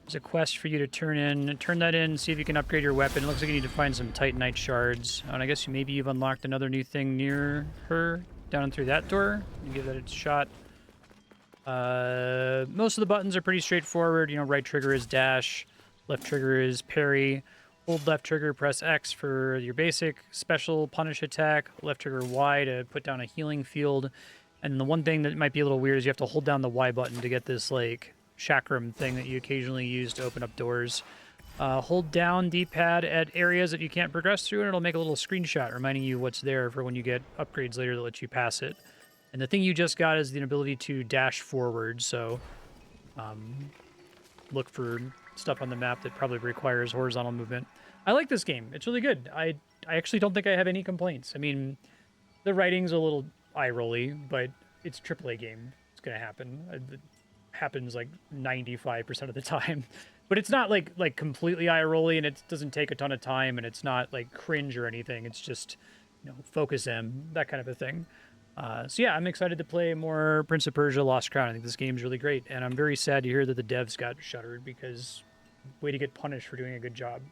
There's a quest for you to turn in. Turn that in, see if you can upgrade your weapon. It looks like you need to find some Titanite shards. And I guess maybe you've unlocked another new thing near her, down and through that door. You give that a shot. Most of the buttons are pretty straightforward. You know, right trigger is dash, left trigger is parry. Hold left trigger, press X for your basic special punish attack. Left trigger Y to put down a healing field. And the one thing that might be a little weird is you have to hold down the Y button to get this, like, chakram thing that you occasionally use to open up doors. Hold down D-pad at areas that you can't progress through, and it'll make a little screenshot reminding you what's there for when you get upgrades later that let you pass it. And the thing you just got is the ability to dash forward, so look for stuff on the map that probably requires horizontal movement. I like this game. It's really good. I actually don't think I have any complaints. I mean, the writing's a little eye-rolly, but it's a AAA game. It's going to happen. It happens like 95% of the time. But it's not like completely eye-rolly, and it doesn't take a ton of time, and it's not like cringe or anything. It's just, you know, focus M, that kind of a thing. So yeah, I'm excited to play more Prince of Persia Lost Crown. I think this game's really great, and I'm very sad to hear that the devs got shuttered because way to get punished for doing a good job.